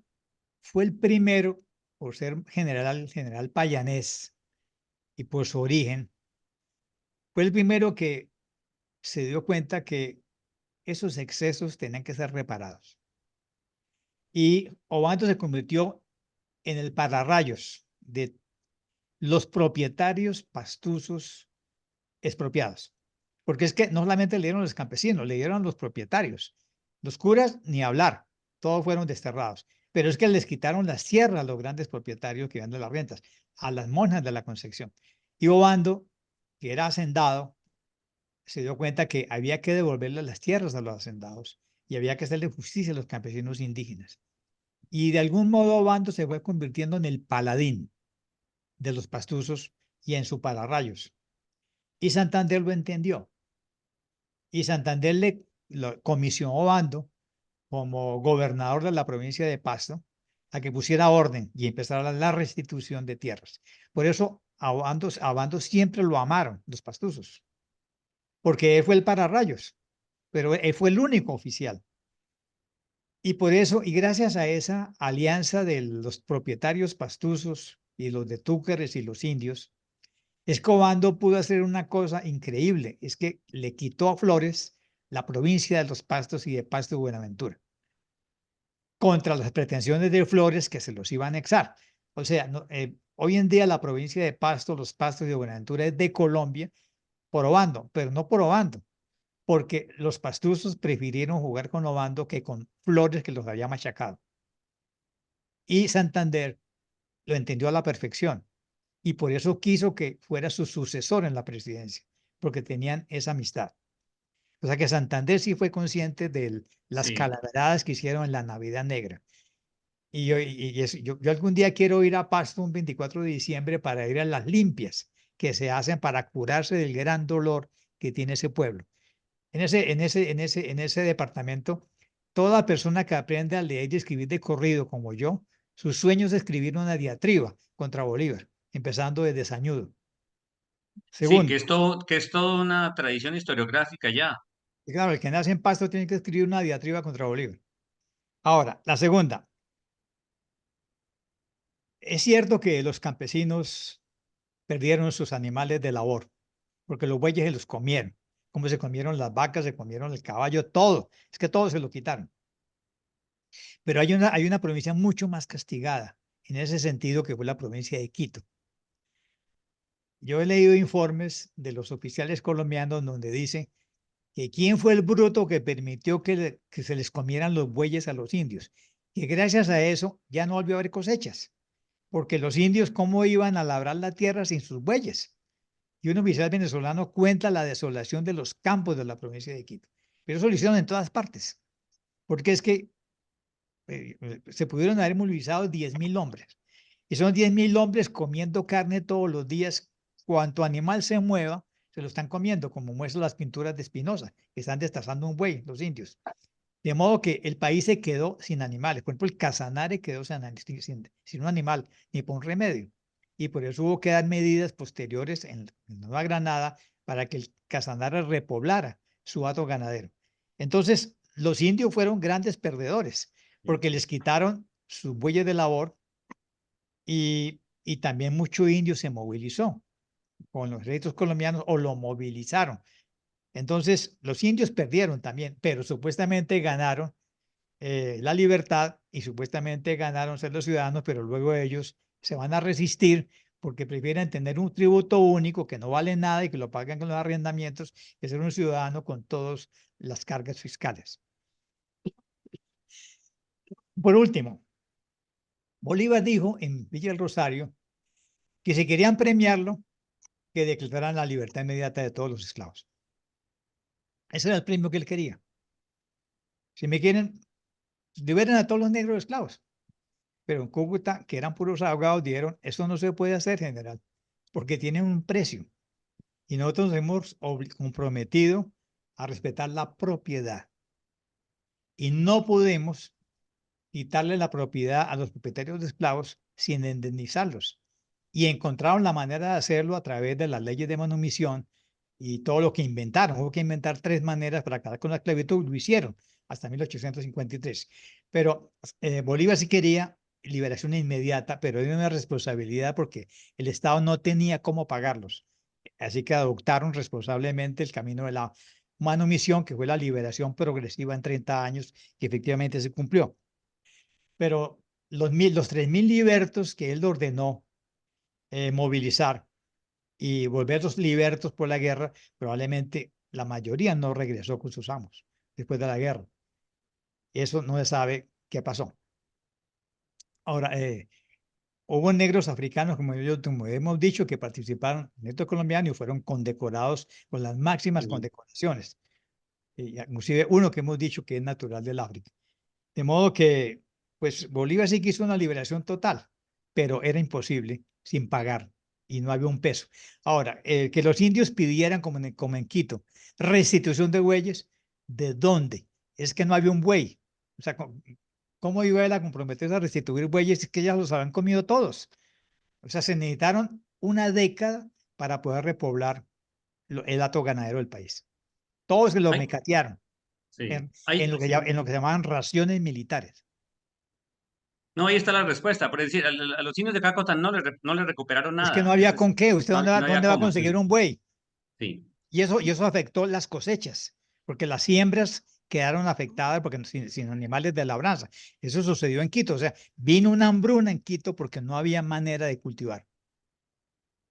fue el primero, por ser general payanés y por su origen, fue el primero que se dio cuenta que esos excesos tenían que ser reparados. Y Obando se convirtió en el pararrayos de los propietarios pastusos expropiados. Porque es que no solamente le dieron los campesinos, le dieron los propietarios. Los curas, ni hablar, todos fueron desterrados. Pero es que les quitaron las tierras a los grandes propietarios que iban de las rentas, a las monjas de la Concepción. Y Obando, que era hacendado, se dio cuenta que había que devolverle las tierras a los hacendados y había que hacerle justicia a los campesinos indígenas. Y de algún modo Obando se fue convirtiendo en el paladín de los pastusos y en su pararrayos. Y Santander lo entendió. Y Santander lo comisionó a Obando como gobernador de la provincia de Pasto a que pusiera orden y empezara la restitución de tierras. Por eso a Obando siempre lo amaron los pastusos, porque él fue el pararrayos, pero él fue el único oficial. Y por eso, y gracias a esa alianza de los propietarios pastusos y los de Túcares y los indios, Escobedo pudo hacer una cosa increíble, es que le quitó a Flores la provincia de los Pastos y de Pasto y Buenaventura, contra las pretensiones de Flores que se los iba a anexar. O sea, hoy en día la provincia de Pasto, los Pastos y de Buenaventura es de Colombia por Obando, pero no por Obando, porque los pastusos prefirieron jugar con Obando que con Flores, que los había machacado. Y Santander lo entendió a la perfección y por eso quiso que fuera su sucesor en la presidencia, porque tenían esa amistad. O sea que Santander sí fue consciente de las Sí. calaveradas que hicieron en la Navidad Negra. Y yo algún día quiero ir a Pasto un 24 de diciembre para ir a las limpias que se hacen para curarse del gran dolor que tiene ese pueblo. En ese departamento, toda persona que aprende a leer y escribir de corrido como yo, sus sueños es escribir una diatriba contra Bolívar, empezando desde Sañudo. Sí, Segundo, que es toda una tradición historiográfica ya. y claro, el que nace en Pasto tiene que escribir una diatriba contra Bolívar. Ahora, la segunda, es cierto que los campesinos perdieron sus animales de labor, porque los bueyes se los comieron, como se comieron las vacas, se comieron el caballo, todo, es que todo se lo quitaron. Pero hay una provincia mucho más castigada en ese sentido, que fue la provincia de Quito. Yo he leído informes de los oficiales colombianos donde dice que quién fue el bruto que permitió que se les comieran los bueyes a los indios, que gracias a eso ya no volvió a haber cosechas, porque los indios cómo iban a labrar la tierra sin sus bueyes. Y un oficial venezolano cuenta la desolación de los campos de la provincia de Quito. Pero eso lo hicieron en todas partes, porque es que se pudieron haber movilizado 10.000 hombres. Y son 10.000 hombres comiendo carne todos los días. Cuanto animal se mueva, se lo están comiendo, como muestran las pinturas de Espinosa, que están destazando un buey, los indios. De modo que el país se quedó sin animales. Por ejemplo, el Casanare quedó sin un animal, ni por un remedio. Y por eso hubo que dar medidas posteriores en Nueva Granada para que el Casanare repoblara su hato ganadero. Entonces, los indios fueron grandes perdedores porque les quitaron sus bueyes de labor y también mucho indio se movilizó con los ejércitos colombianos o lo movilizaron. Entonces, los indios perdieron también, pero supuestamente ganaron la libertad y supuestamente ganaron ser los ciudadanos, pero luego ellos se van a resistir porque prefieren tener un tributo único que no vale nada y que lo pagan con los arrendamientos que ser un ciudadano con todas las cargas fiscales. Por último, Bolívar dijo en Villa del Rosario que si querían premiarlo, que declararan la libertad inmediata de todos los esclavos. Ese era el premio que él quería. Si me quieren, liberen a todos los negros esclavos. Pero en Cúcuta, que eran puros abogados, dijeron, eso no se puede hacer, general, porque tiene un precio. Y nosotros nos hemos comprometido a respetar la propiedad. Y no podemos quitarle la propiedad a los propietarios de esclavos sin indemnizarlos. Y encontraron la manera de hacerlo a través de las leyes de manumisión y todo lo que inventaron. Hubo que inventar 3 maneras para acabar con la esclavitud. Lo hicieron hasta 1853. Pero Bolívar sí quería liberación inmediata, pero era una responsabilidad porque el Estado no tenía cómo pagarlos. Así que adoptaron responsablemente el camino de la manumisión, que fue la liberación progresiva en 30 años, que efectivamente se cumplió. Pero los 3.000 libertos que él ordenó movilizar y volverlos libertos por la guerra, probablemente la mayoría no regresó con sus amos después de la guerra. Eso no se sabe qué pasó. Ahora, hubo negros africanos, como hemos dicho, que participaron en estos colombianos y fueron condecorados con las máximas condecoraciones. Inclusive uno que hemos dicho que es natural del África. De modo que, pues Bolívar sí quiso una liberación total, pero era imposible sin pagar y no había un peso. Ahora, que los indios pidieran, como en Quito, restitución de bueyes, ¿de dónde? Es que no había un buey. O sea, ¿cómo iba él a comprometerse a restituir bueyes? Es que ya los habían comido todos. O sea, se necesitaron una década para poder repoblar el hato ganadero del país. Todos se lo Hay, mecatearon. Sí. en Ahí, lo que, en lo que se llamaban raciones militares. no, ahí está la respuesta. Por decir, a los indios de Cacotan no le recuperaron Es que no nada. había con qué. ¿Usted No, no había dónde va a cómo, conseguir sí. un buey? Sí. Y eso afectó las cosechas, porque las siembras quedaron afectadas porque sin animales de labranza. Eso sucedió en Quito. O sea, vino una hambruna en Quito porque no había manera de cultivar.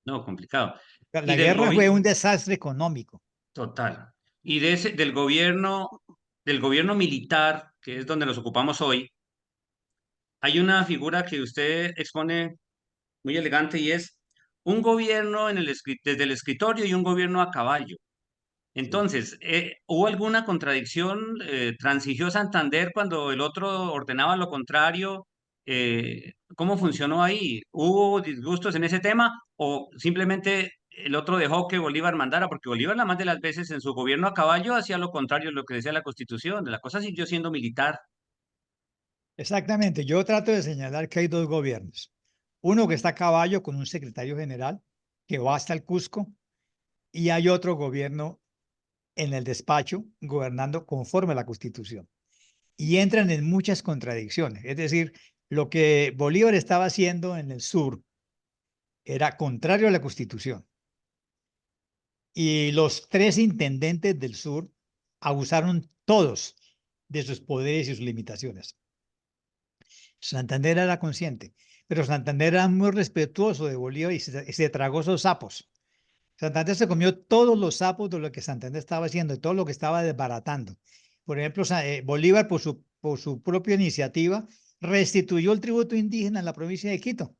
No, complicado. Y La del guerra fue un gobierno, desastre económico. total. Y del gobierno militar, que es donde nos ocupamos hoy, hay una figura que usted expone muy elegante y es un gobierno desde el escritorio y un gobierno a caballo. Sí. Entonces, ¿hubo alguna contradicción? ¿Transigió Santander cuando el otro ordenaba lo contrario? ¿Cómo funcionó ahí? ¿Hubo disgustos en ese tema o simplemente el otro dejó que Bolívar mandara? Porque Bolívar la más de las veces en su gobierno a caballo hacía lo contrario de lo que decía la Constitución. La cosa siguió siendo militar. Exactamente. Yo trato de señalar que hay dos gobiernos. Uno que está a caballo con un secretario general que va hasta el Cusco y hay otro gobierno en el despacho gobernando conforme a la Constitución. Y entran en muchas contradicciones. Es decir, lo que Bolívar estaba haciendo en el sur era contrario a la Constitución. Y los tres intendentes del sur abusaron todos de sus poderes y sus limitaciones. Santander era consciente, pero Santander era muy respetuoso de Bolívar y se tragó esos sapos. Santander se comió todos los sapos de lo que Santander estaba haciendo, de todo lo que estaba desbaratando. Por ejemplo, Bolívar, por su propia iniciativa, restituyó el tributo indígena en la provincia de Quito,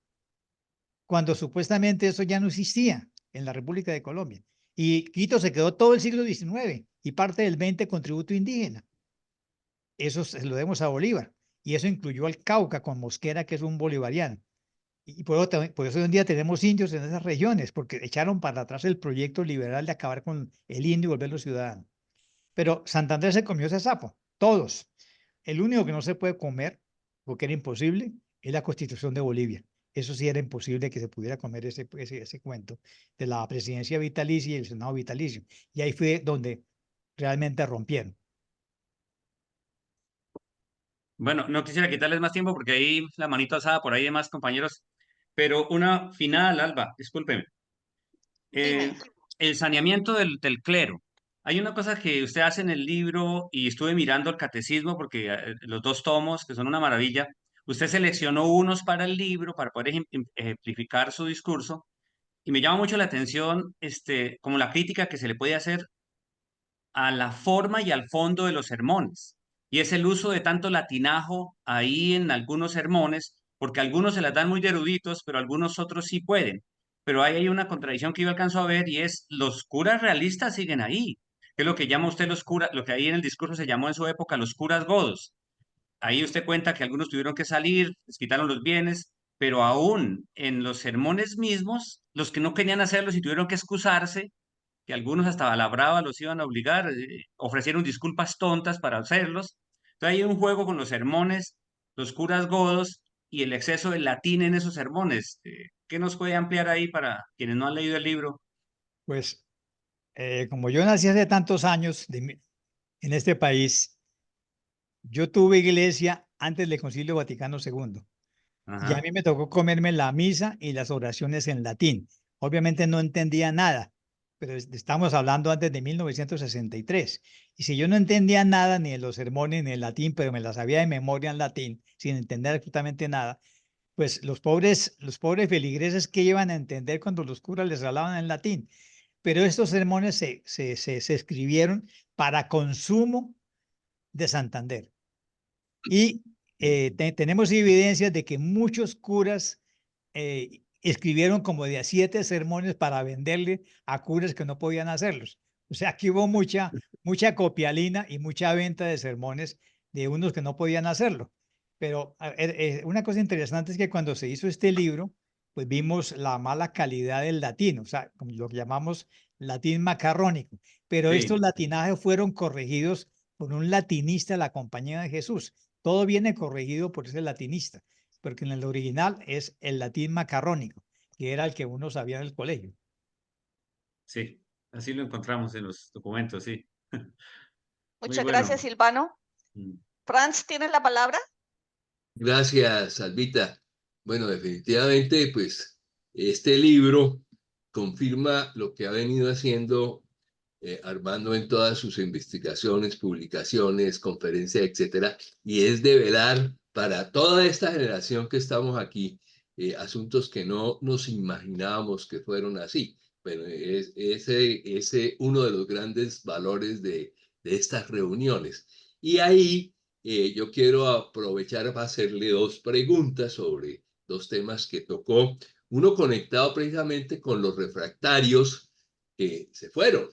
cuando supuestamente eso ya no existía en la República de Colombia. Y Quito se quedó todo el siglo XIX y parte del XX con tributo indígena. Eso se lo debemos a Bolívar. Y eso incluyó al Cauca con Mosquera, que es un bolivariano. Y por eso hoy en día tenemos indios en esas regiones, porque echaron para atrás el proyecto liberal de acabar con el indio y volverlo ciudadano. Pero Santander se comió ese sapo, todos. El único que no se puede comer, porque era imposible, es la Constitución de Bolivia. Eso sí era imposible que se pudiera comer ese cuento de la presidencia vitalicia y el Senado vitalicio. Y ahí fue donde realmente rompieron. Bueno, no quisiera quitarles más tiempo porque ahí la manito asada por ahí de más compañeros, pero una final, Alba, discúlpeme. Dime. El saneamiento del clero. Hay una cosa que usted hace en el libro y estuve mirando el catecismo porque los dos tomos, que son una maravilla, usted seleccionó unos para el libro para poder ejemplificar su discurso y me llama mucho la atención como la crítica que se le puede hacer a la forma y al fondo de los sermones. Y es el uso de tanto latinajo ahí en algunos sermones, porque algunos se las dan muy de eruditos, pero algunos otros sí pueden. Pero ahí hay una contradicción que yo alcanzo a ver y es los curas realistas siguen ahí, que es lo que llama usted los curas, lo que ahí en el discurso se llamó en su época los curas godos. Ahí usted cuenta que algunos tuvieron que salir, les quitaron los bienes, pero aún en los sermones mismos, los que no querían hacerlos y tuvieron que excusarse, que algunos hasta a la brava los iban a obligar, ofrecieron disculpas tontas para hacerlos. Entonces hay un juego con los sermones, los curas godos y el exceso de latín en esos sermones. ¿Qué nos puede ampliar ahí para quienes no han leído el libro? Pues como yo nací hace tantos años en este país, yo tuve iglesia antes del Concilio Vaticano II. Y a Ajá. mí me tocó comerme la misa y las oraciones en latín. Obviamente no entendía nada, pero estamos hablando antes de 1963. Y si yo no entendía nada ni de los sermones ni en latín, pero me las sabía de memoria en latín, sin entender absolutamente nada, pues los pobres feligreses que iban a entender cuando los curas les hablaban en latín. Pero estos sermones se escribieron para consumo de Santander. Y tenemos evidencias de que muchos curas escribieron como de a 7 sermones para venderle a curas que no podían hacerlos. O sea, aquí hubo mucha copialina y mucha venta de sermones de unos que no podían hacerlo. Pero una cosa interesante es que cuando se hizo este libro, pues vimos la mala calidad del latín, o sea, como lo que llamamos latín macarrónico. Pero estos Sí, latinajes fueron corregidos por un latinista de la Compañía de Jesús. Todo viene corregido por ese latinista, porque en el original es el latín macarrónico, que era el que uno sabía en el colegio. sí, así lo encontramos en los documentos, sí. Muchas bueno. gracias, Silvano. Franz, ¿tienes la palabra? Gracias, Albita. Bueno, definitivamente, pues, este libro confirma lo que ha venido haciendo Armando en todas sus investigaciones, publicaciones, conferencias, etcétera, y es develar para toda esta generación que estamos aquí asuntos que no nos imaginábamos que fueron así. Bueno, ese uno de los grandes valores de estas reuniones. Y ahí yo quiero aprovechar para hacerle dos preguntas sobre dos temas que tocó. Uno conectado precisamente con los refractarios que se fueron,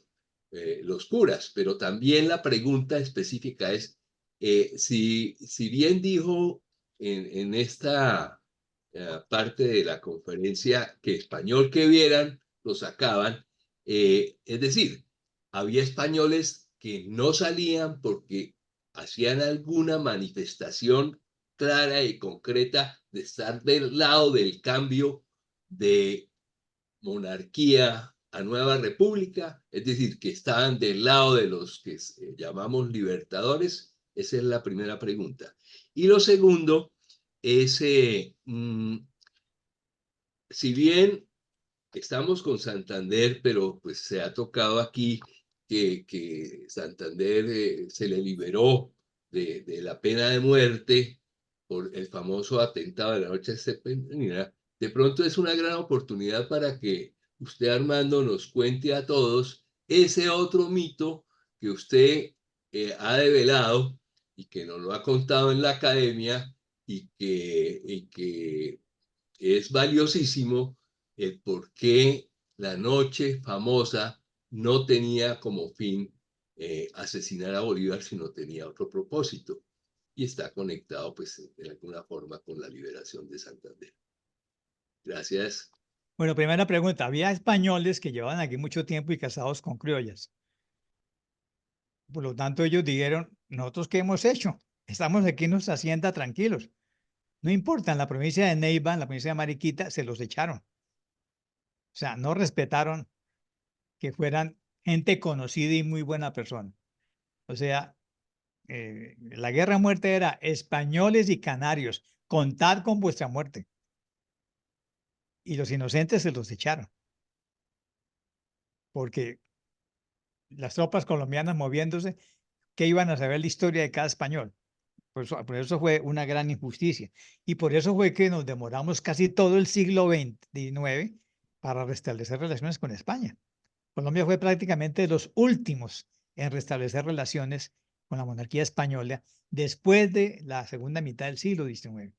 los curas, pero también la pregunta específica es, si bien dijo en esta parte de la conferencia que español que vieran lo sacaban, es decir, había españoles que no salían porque hacían alguna manifestación clara y concreta de estar del lado del cambio de monarquía a nueva república, es decir, que estaban del lado de los que llamamos libertadores. Esa es la primera pregunta. Y lo segundo es, si bien estamos con Santander, pero pues se ha tocado aquí que Santander se le liberó de la pena de muerte por el famoso atentado de la noche de septembrina. De pronto es una gran oportunidad para que usted, Armando, nos cuente a todos ese otro mito que usted ha develado y que nos lo ha contado en la academia y que es valiosísimo el por qué la noche famosa no tenía como fin asesinar a Bolívar, sino tenía otro propósito. Y está conectado, pues, de alguna forma con la liberación de Santander. Gracias. Bueno, primera pregunta. Había españoles que llevaban aquí mucho tiempo y casados con criollas. Por lo tanto, ellos dijeron, ¿nosotros qué hemos hecho? Estamos aquí en nuestra hacienda tranquilos. No importa, en la provincia de Neiva, en la provincia de Mariquita, se los echaron. O sea, no respetaron que fueran gente conocida y muy buena persona. O sea, la guerra a muerte era españoles y canarios, contad con vuestra muerte. Y los inocentes se los echaron. Porque las tropas colombianas moviéndose, ¿qué iban a saber la historia de cada español? Por eso fue una gran injusticia. Y por eso fue que nos demoramos casi todo el siglo XIX para restablecer relaciones con España. Colombia fue prácticamente de los últimos en restablecer relaciones con la monarquía española después de la segunda mitad del siglo XIX.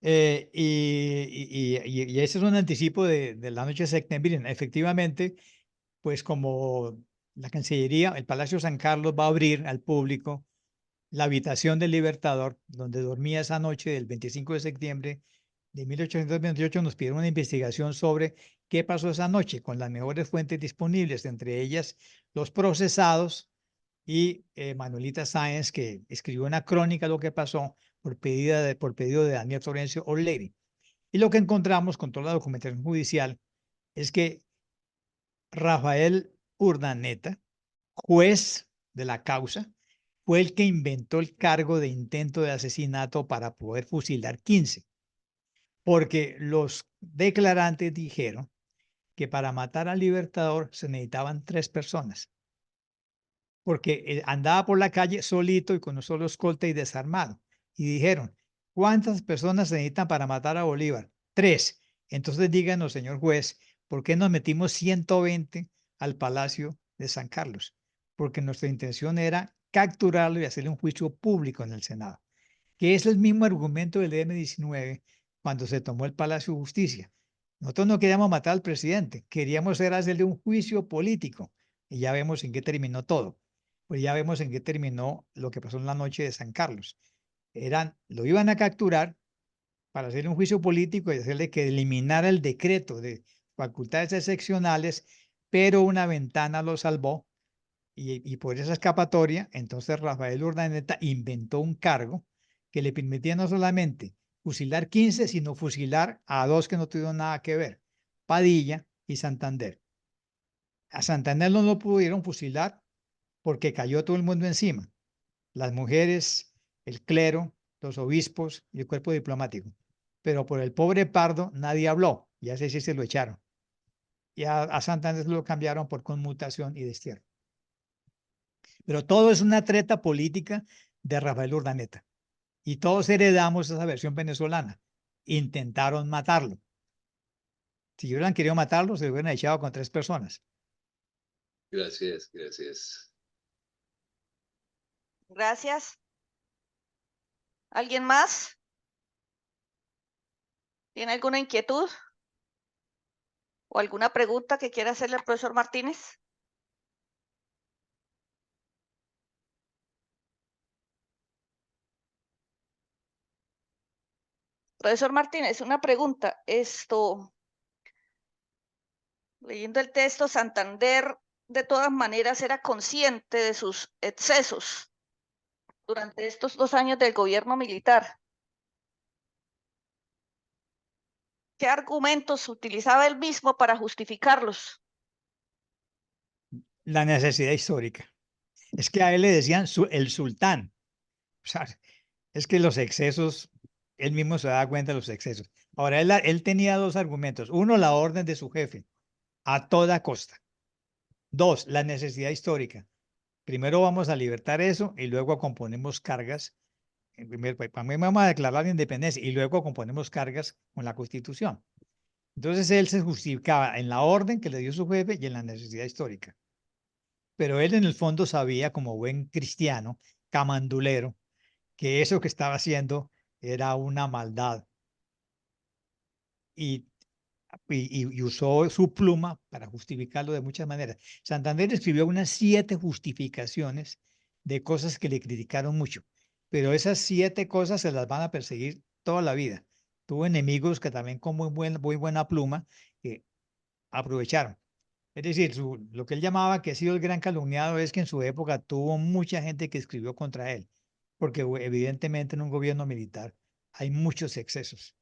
Y ese es un anticipo de la noche de septiembre. Efectivamente, pues como la Cancillería, el Palacio San Carlos va a abrir al público la habitación del Libertador, donde dormía esa noche del 25 de septiembre de 1828, nos pidieron una investigación sobre qué pasó esa noche con las mejores fuentes disponibles, entre ellas los procesados y Manuelita Sáenz, que escribió una crónica de lo que pasó por pedido de Daniel Florencio O'Leary. Y lo que encontramos con toda la documentación judicial es que Rafael Urdaneta, juez de la causa, fue el que inventó el cargo de intento de asesinato para poder fusilar 15, porque los declarantes dijeron que para matar al Libertador se necesitaban 3 personas, porque andaba por la calle solito y con un solo escolta y desarmado. Y dijeron, ¿cuántas personas se necesitan para matar a Bolívar? 3. Entonces díganos, señor juez, ¿por qué nos metimos 120 al Palacio de San Carlos? Porque nuestra intención era capturarlo y hacerle un juicio público en el Senado, que es el mismo argumento del M-19 cuando se tomó el Palacio de Justicia. Nosotros no queríamos matar al presidente, queríamos hacerle un juicio político, y ya vemos en qué terminó todo. Pues ya vemos en qué terminó lo que pasó en la noche de San Carlos. Lo iban a capturar para hacerle un juicio político y hacerle que eliminara el decreto de facultades excepcionales, pero una ventana lo salvó y por esa escapatoria, entonces Rafael Urdaneta inventó un cargo que le permitía no solamente fusilar 15, sino fusilar a 2 que no tuvieron nada que ver, Padilla y Santander. A Santander no lo pudieron fusilar porque cayó todo el mundo encima, las mujeres, el clero, los obispos y el cuerpo diplomático. Pero por el pobre Pardo nadie habló, y a ese sí se lo echaron. Y a Santander lo cambiaron por conmutación y destierro. Pero todo es una treta política de Rafael Urdaneta. Y todos heredamos esa versión venezolana. Intentaron matarlo. Si hubieran querido matarlo, se hubieran echado con 3 personas. Gracias, gracias. Gracias. ¿Alguien más? ¿Tiene alguna inquietud o alguna pregunta que quiera hacerle al profesor Martínez? Profesor Martínez, una pregunta. Leyendo el texto, Santander de todas maneras era consciente de sus excesos durante estos 2 años del gobierno militar. ¿Qué argumentos utilizaba él mismo para justificarlos? La necesidad histórica. Es que a él le decían el sultán. O sea, es que los excesos, él mismo se da cuenta de los excesos. Ahora, él tenía 2 argumentos. Uno, la orden de su jefe, a toda costa. 2, la necesidad histórica. Primero vamos a libertar eso y luego componemos cargas. Primero, para mí vamos a declarar la independencia y luego componemos cargas con la Constitución. Entonces él se justificaba en la orden que le dio su jefe y en la necesidad histórica. Pero él en el fondo sabía, como buen cristiano, camandulero, que eso que estaba haciendo era una maldad. Y usó su pluma para justificarlo de muchas maneras. Santander escribió unas 7 justificaciones de cosas que le criticaron mucho, pero esas 7 cosas se las van a perseguir toda la vida. Tuvo enemigos que también con muy buena pluma aprovecharon. Es decir, lo que él llamaba que ha sido el gran calumniado es que en su época tuvo mucha gente que escribió contra él, porque evidentemente en un gobierno militar hay muchos excesos.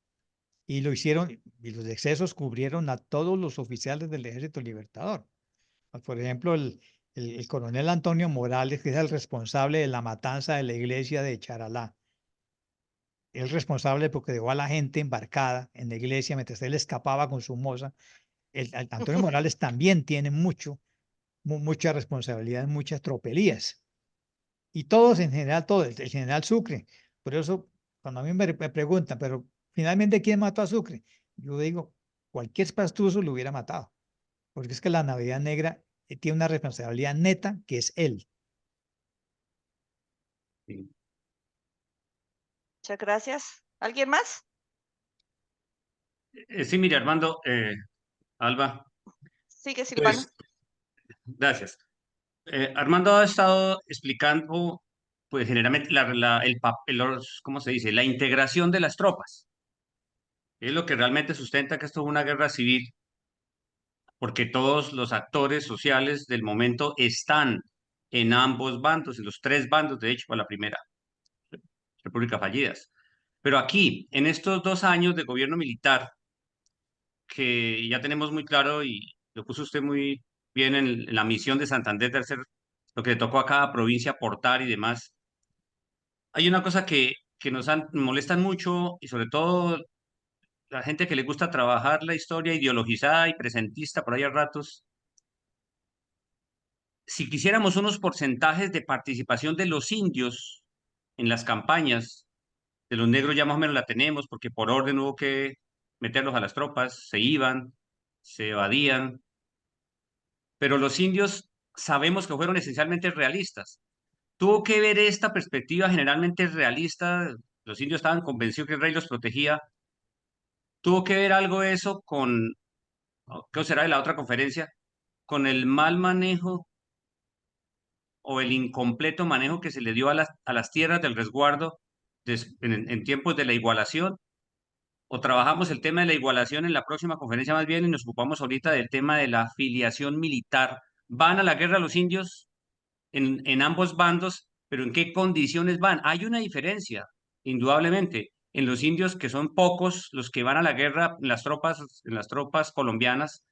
Y lo hicieron, y los excesos cubrieron a todos los oficiales del Ejército Libertador. Por ejemplo, el coronel Antonio Morales, que es el responsable de la matanza de la iglesia de Charalá. Es responsable porque dejó a la gente embarcada en la iglesia mientras él escapaba con su moza. Antonio Morales también tiene mucha responsabilidad en muchas tropelías. Y todos en general, todos, el general Sucre. Por eso, cuando a mí me preguntan, pero finalmente, ¿quién mató a Sucre? Yo digo, cualquier pastuso lo hubiera matado, porque es que la Navidad Negra tiene una responsabilidad neta que es él. Sí. Muchas gracias. ¿Alguien más? Sí, mire, Armando, Alba, Sigue, Silvano. pues, gracias. Armando ha estado explicando, pues, generalmente el papel, ¿cómo se dice? La integración de las tropas. Es lo que realmente sustenta que esto es una guerra civil, porque todos los actores sociales del momento están en ambos bandos, en los 3 bandos, de hecho, para la primera república fallidas. Pero aquí, en estos 2 años de gobierno militar, que ya tenemos muy claro y lo puso usted muy bien en la misión de Santander de hacer lo que le tocó a cada provincia aportar y demás. Hay una cosa que molestan mucho y sobre todo la gente que le gusta trabajar la historia ideologizada y presentista por ahí a ratos. Si quisiéramos unos porcentajes de participación de los indios en las campañas, de los negros ya más o menos la tenemos porque por orden hubo que meterlos a las tropas, se iban, se evadían, pero los indios sabemos que fueron esencialmente realistas. Tuvo que ver esta perspectiva generalmente realista, los indios estaban convencidos que el rey los protegía, tuvo que ver algo eso con, ¿qué será de la otra conferencia? Con el mal manejo o el incompleto manejo que se le dio a las tierras del resguardo en tiempos de la igualación, o trabajamos el tema de la igualación en la próxima conferencia más bien y nos ocupamos ahorita del tema de la afiliación militar. ¿Van a la guerra los indios en ambos bandos, pero en qué condiciones van? Hay una diferencia, indudablemente, en los indios que son pocos los que van a la guerra en las tropas colombianas,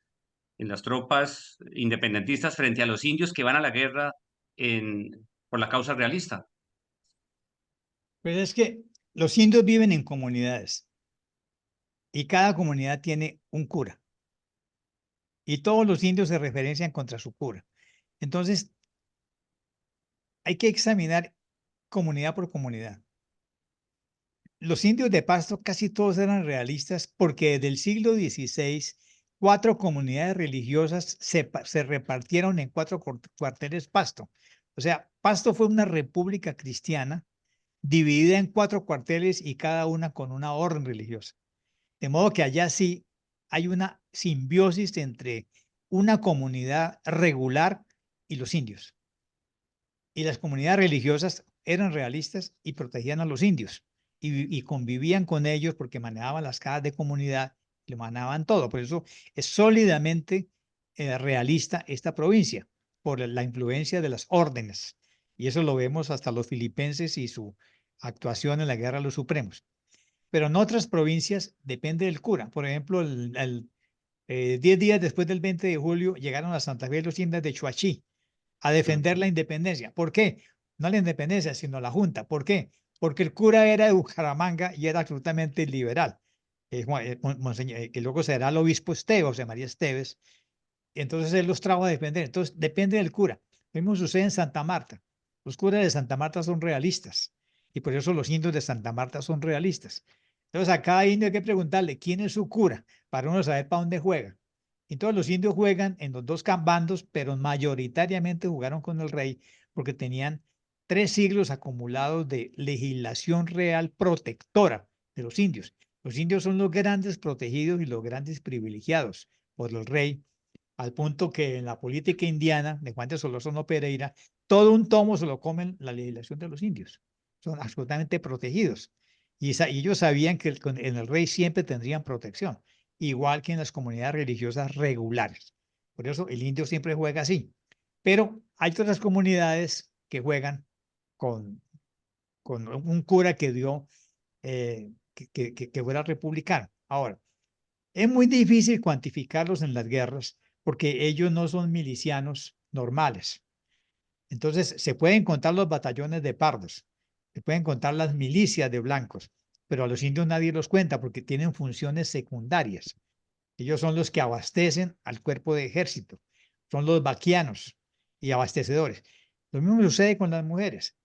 en las tropas independentistas frente a los indios que van a la guerra por la causa realista. Pues es que los indios viven en comunidades y cada comunidad tiene un cura. Y todos los indios se referencian contra su cura. Entonces, hay que examinar comunidad por comunidad. Los indios de Pasto casi todos eran realistas porque desde el siglo XVI, 4 comunidades religiosas se repartieron en 4 cuarteles Pasto. O sea, Pasto fue una república cristiana dividida en 4 cuarteles y cada una con una orden religiosa. De modo que allá sí hay una simbiosis entre una comunidad regular y los indios. Y las comunidades religiosas eran realistas y protegían a los indios y convivían con ellos porque manejaban las casas de comunidad, le manejaban todo. Por eso es sólidamente realista esta provincia, por la influencia de las órdenes. Y eso lo vemos hasta los filipenses y su actuación en la Guerra de los Supremos. Pero en otras provincias depende del cura. Por ejemplo, 10 días después del 20 de julio llegaron a Santa Fe los indios de Chuachi a defender la independencia. ¿Por qué? No la independencia, sino la Junta. ¿Por qué? Porque el cura era de Bucaramanga y era absolutamente liberal. Que luego será el obispo Esteves, José María Esteves. Entonces él los trajo a defender. Entonces depende del cura. Lo mismo sucede en Santa Marta. Los curas de Santa Marta son realistas y por eso los indios de Santa Marta son realistas. Entonces a cada indio hay que preguntarle quién es su cura para uno saber para dónde juega. Entonces los indios juegan en los dos bandos, pero mayoritariamente jugaron con el rey porque tenían 3 siglos acumulados de legislación real protectora de los indios. Los indios son los grandes protegidos y los grandes privilegiados por el rey, al punto que en la política indiana de Juan de Solórzano Pereira, todo un tomo se lo comen la legislación de los indios. Son absolutamente protegidos. Y ellos sabían que en el rey siempre tendrían protección, igual que en las comunidades religiosas regulares. Por eso el indio siempre juega así. Pero hay otras comunidades que juegan con un cura que dio, que fuera republicano. Ahora, es muy difícil cuantificarlos en las guerras porque ellos no son milicianos normales. Entonces, se pueden contar los batallones de pardos, se pueden contar las milicias de blancos, pero a los indios nadie los cuenta porque tienen funciones secundarias. Ellos son los que abastecen al cuerpo de ejército, son los vaquianos y abastecedores. Lo mismo sucede con las mujeres.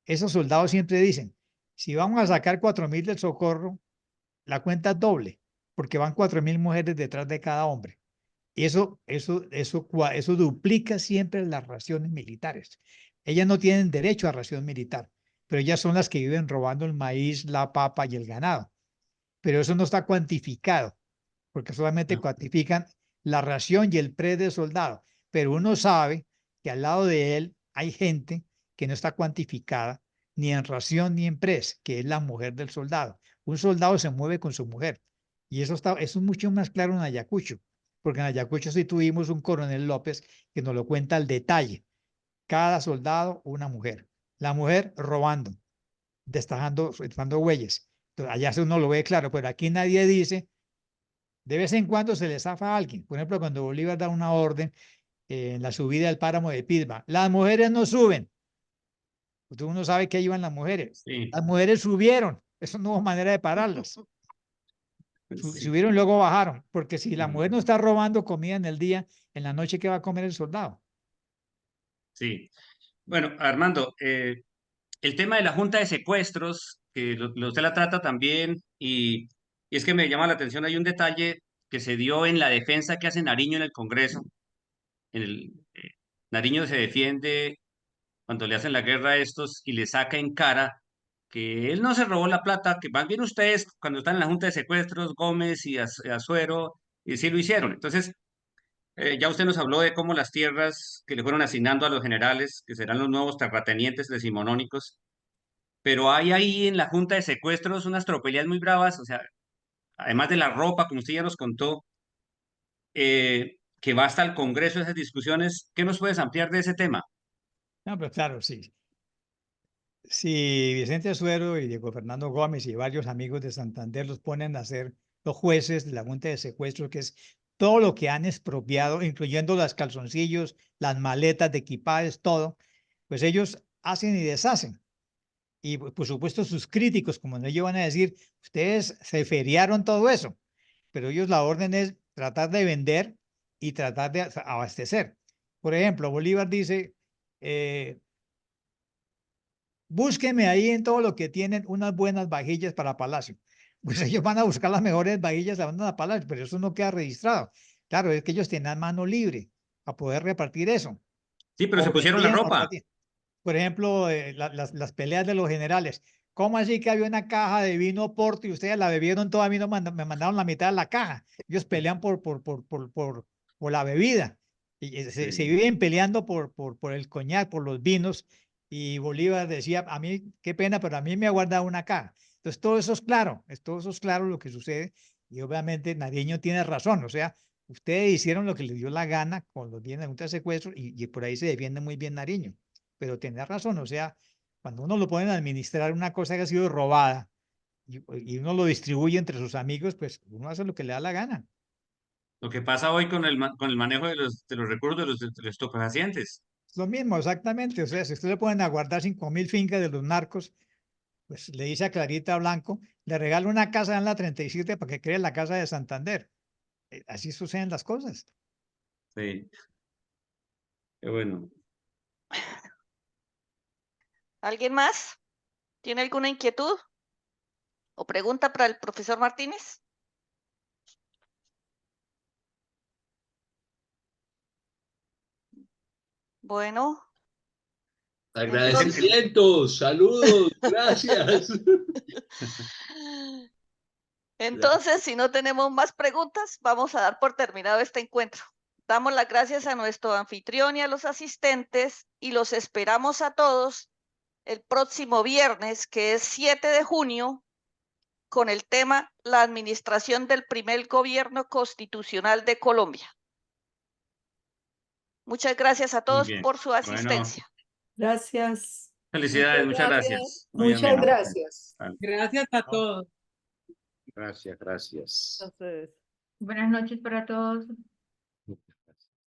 Esos soldados siempre dicen, si vamos a sacar 4.000 del socorro, la cuenta es doble, porque van 4.000 mujeres detrás de cada hombre. Y eso duplica siempre las raciones militares. Ellas no tienen derecho a ración militar, pero ellas son las que viven robando el maíz, la papa y el ganado. Pero eso no está cuantificado, porque solamente cuantifican la ración y el pre del soldado. Pero uno sabe que al lado de él hay gente que no está cuantificada ni en ración ni en pres, que es la mujer del soldado. Un soldado se mueve con su mujer. Y eso es mucho más claro en Ayacucho, porque en Ayacucho sí tuvimos un coronel López que nos lo cuenta al detalle. Cada soldado, una mujer. La mujer robando, destajando huellas. Entonces, allá uno lo ve claro, pero aquí nadie dice, de vez en cuando se le zafa a alguien. Por ejemplo, cuando Bolívar da una orden en la subida del páramo de Pisma, las mujeres no suben. Usted uno sabe que iban las mujeres. Sí. Las mujeres subieron. Eso no hubo manera de pararlas. Sí. Subieron y luego bajaron. Porque si la mujer no está robando comida en el día, en la noche, ¿qué va a comer el soldado? Sí. Bueno, Armando, el tema de la Junta de Secuestros, que usted la trata también, y es que me llama la atención, hay un detalle que se dio en la defensa que hace Nariño en el Congreso. Nariño se defiende cuando le hacen la guerra a estos y le saca en cara que él no se robó la plata, que más bien ustedes, cuando están en la Junta de Secuestros, Gómez y Azuero, y sí lo hicieron. Entonces, ya usted nos habló de cómo las tierras que le fueron asignando a los generales, que serán los nuevos terratenientes decimonónicos, pero hay ahí en la Junta de Secuestros unas tropelías muy bravas, o sea, además de la ropa, como usted ya nos contó, que va hasta el Congreso esas discusiones. ¿Qué nos puedes ampliar de ese tema? No, pero claro, sí. Si Vicente Azuero y Diego Fernando Gómez y varios amigos de Santander los ponen a ser los jueces de la Junta de Secuestro, que es todo lo que han expropiado, incluyendo los calzoncillos, las maletas de equipajes, todo, pues ellos hacen y deshacen. Y por supuesto sus críticos, como ellos van a decir, ustedes se feriaron todo eso, pero ellos la orden es tratar de vender y tratar de abastecer. Por ejemplo, Bolívar dice, búsqueme ahí en todo lo que tienen unas buenas vajillas para Palacio. Pues ellos van a buscar las mejores vajillas, las van a Palacio, pero eso no queda registrado. Claro, es que ellos tenían mano libre a poder repartir eso. Sí, pero se O pusieron la vendían o ropa. repartían. Por ejemplo, las peleas de los generales. ¿Cómo así que había una caja de vino Porto y ustedes la bebieron toda? A mí no me mandaron la mitad de la caja. Ellos pelean por la bebida. Y se Sí. viven peleando por el coñac, por los vinos. Y Bolívar decía, a mí, qué pena, pero a mí me ha guardado una caja. Entonces, todo eso es claro, todo eso es claro lo que sucede. Y obviamente Nariño tiene razón. O sea, ustedes hicieron lo que les dio la gana con los bienes de junta de secuestro y por ahí se defiende muy bien Nariño. Pero tenés razón, o sea, cuando uno lo ponen a administrar una cosa que ha sido robada y uno lo distribuye entre sus amigos, pues uno hace lo que le da la gana. Lo que pasa hoy con con el manejo de los recursos de los estupefacientes. Es lo mismo, exactamente. O sea, si usted le ponen a guardar 5.000 fincas de los narcos, pues le dice a Clarita Blanco, le regalo una casa en la 37 para que cree la casa de Santander. Así suceden las cosas. Sí, qué bueno. ¿Alguien más? ¿Tiene alguna inquietud o pregunta para el profesor Martínez? Bueno, Agradecimientos, saludos, gracias. entonces, si no tenemos más preguntas, vamos a dar por terminado este encuentro. Damos las gracias a nuestro anfitrión y a los asistentes y los esperamos a todos el próximo viernes, que es 7 de junio, con el tema la administración del primer gobierno constitucional de Colombia. Muchas gracias a Muy todos bien. por su Bueno, asistencia. Gracias. felicidades, muchas gracias. gracias. Muy Muchas ameno. gracias. Gracias a todos. Gracias, gracias. A ustedes. Buenas noches para todos.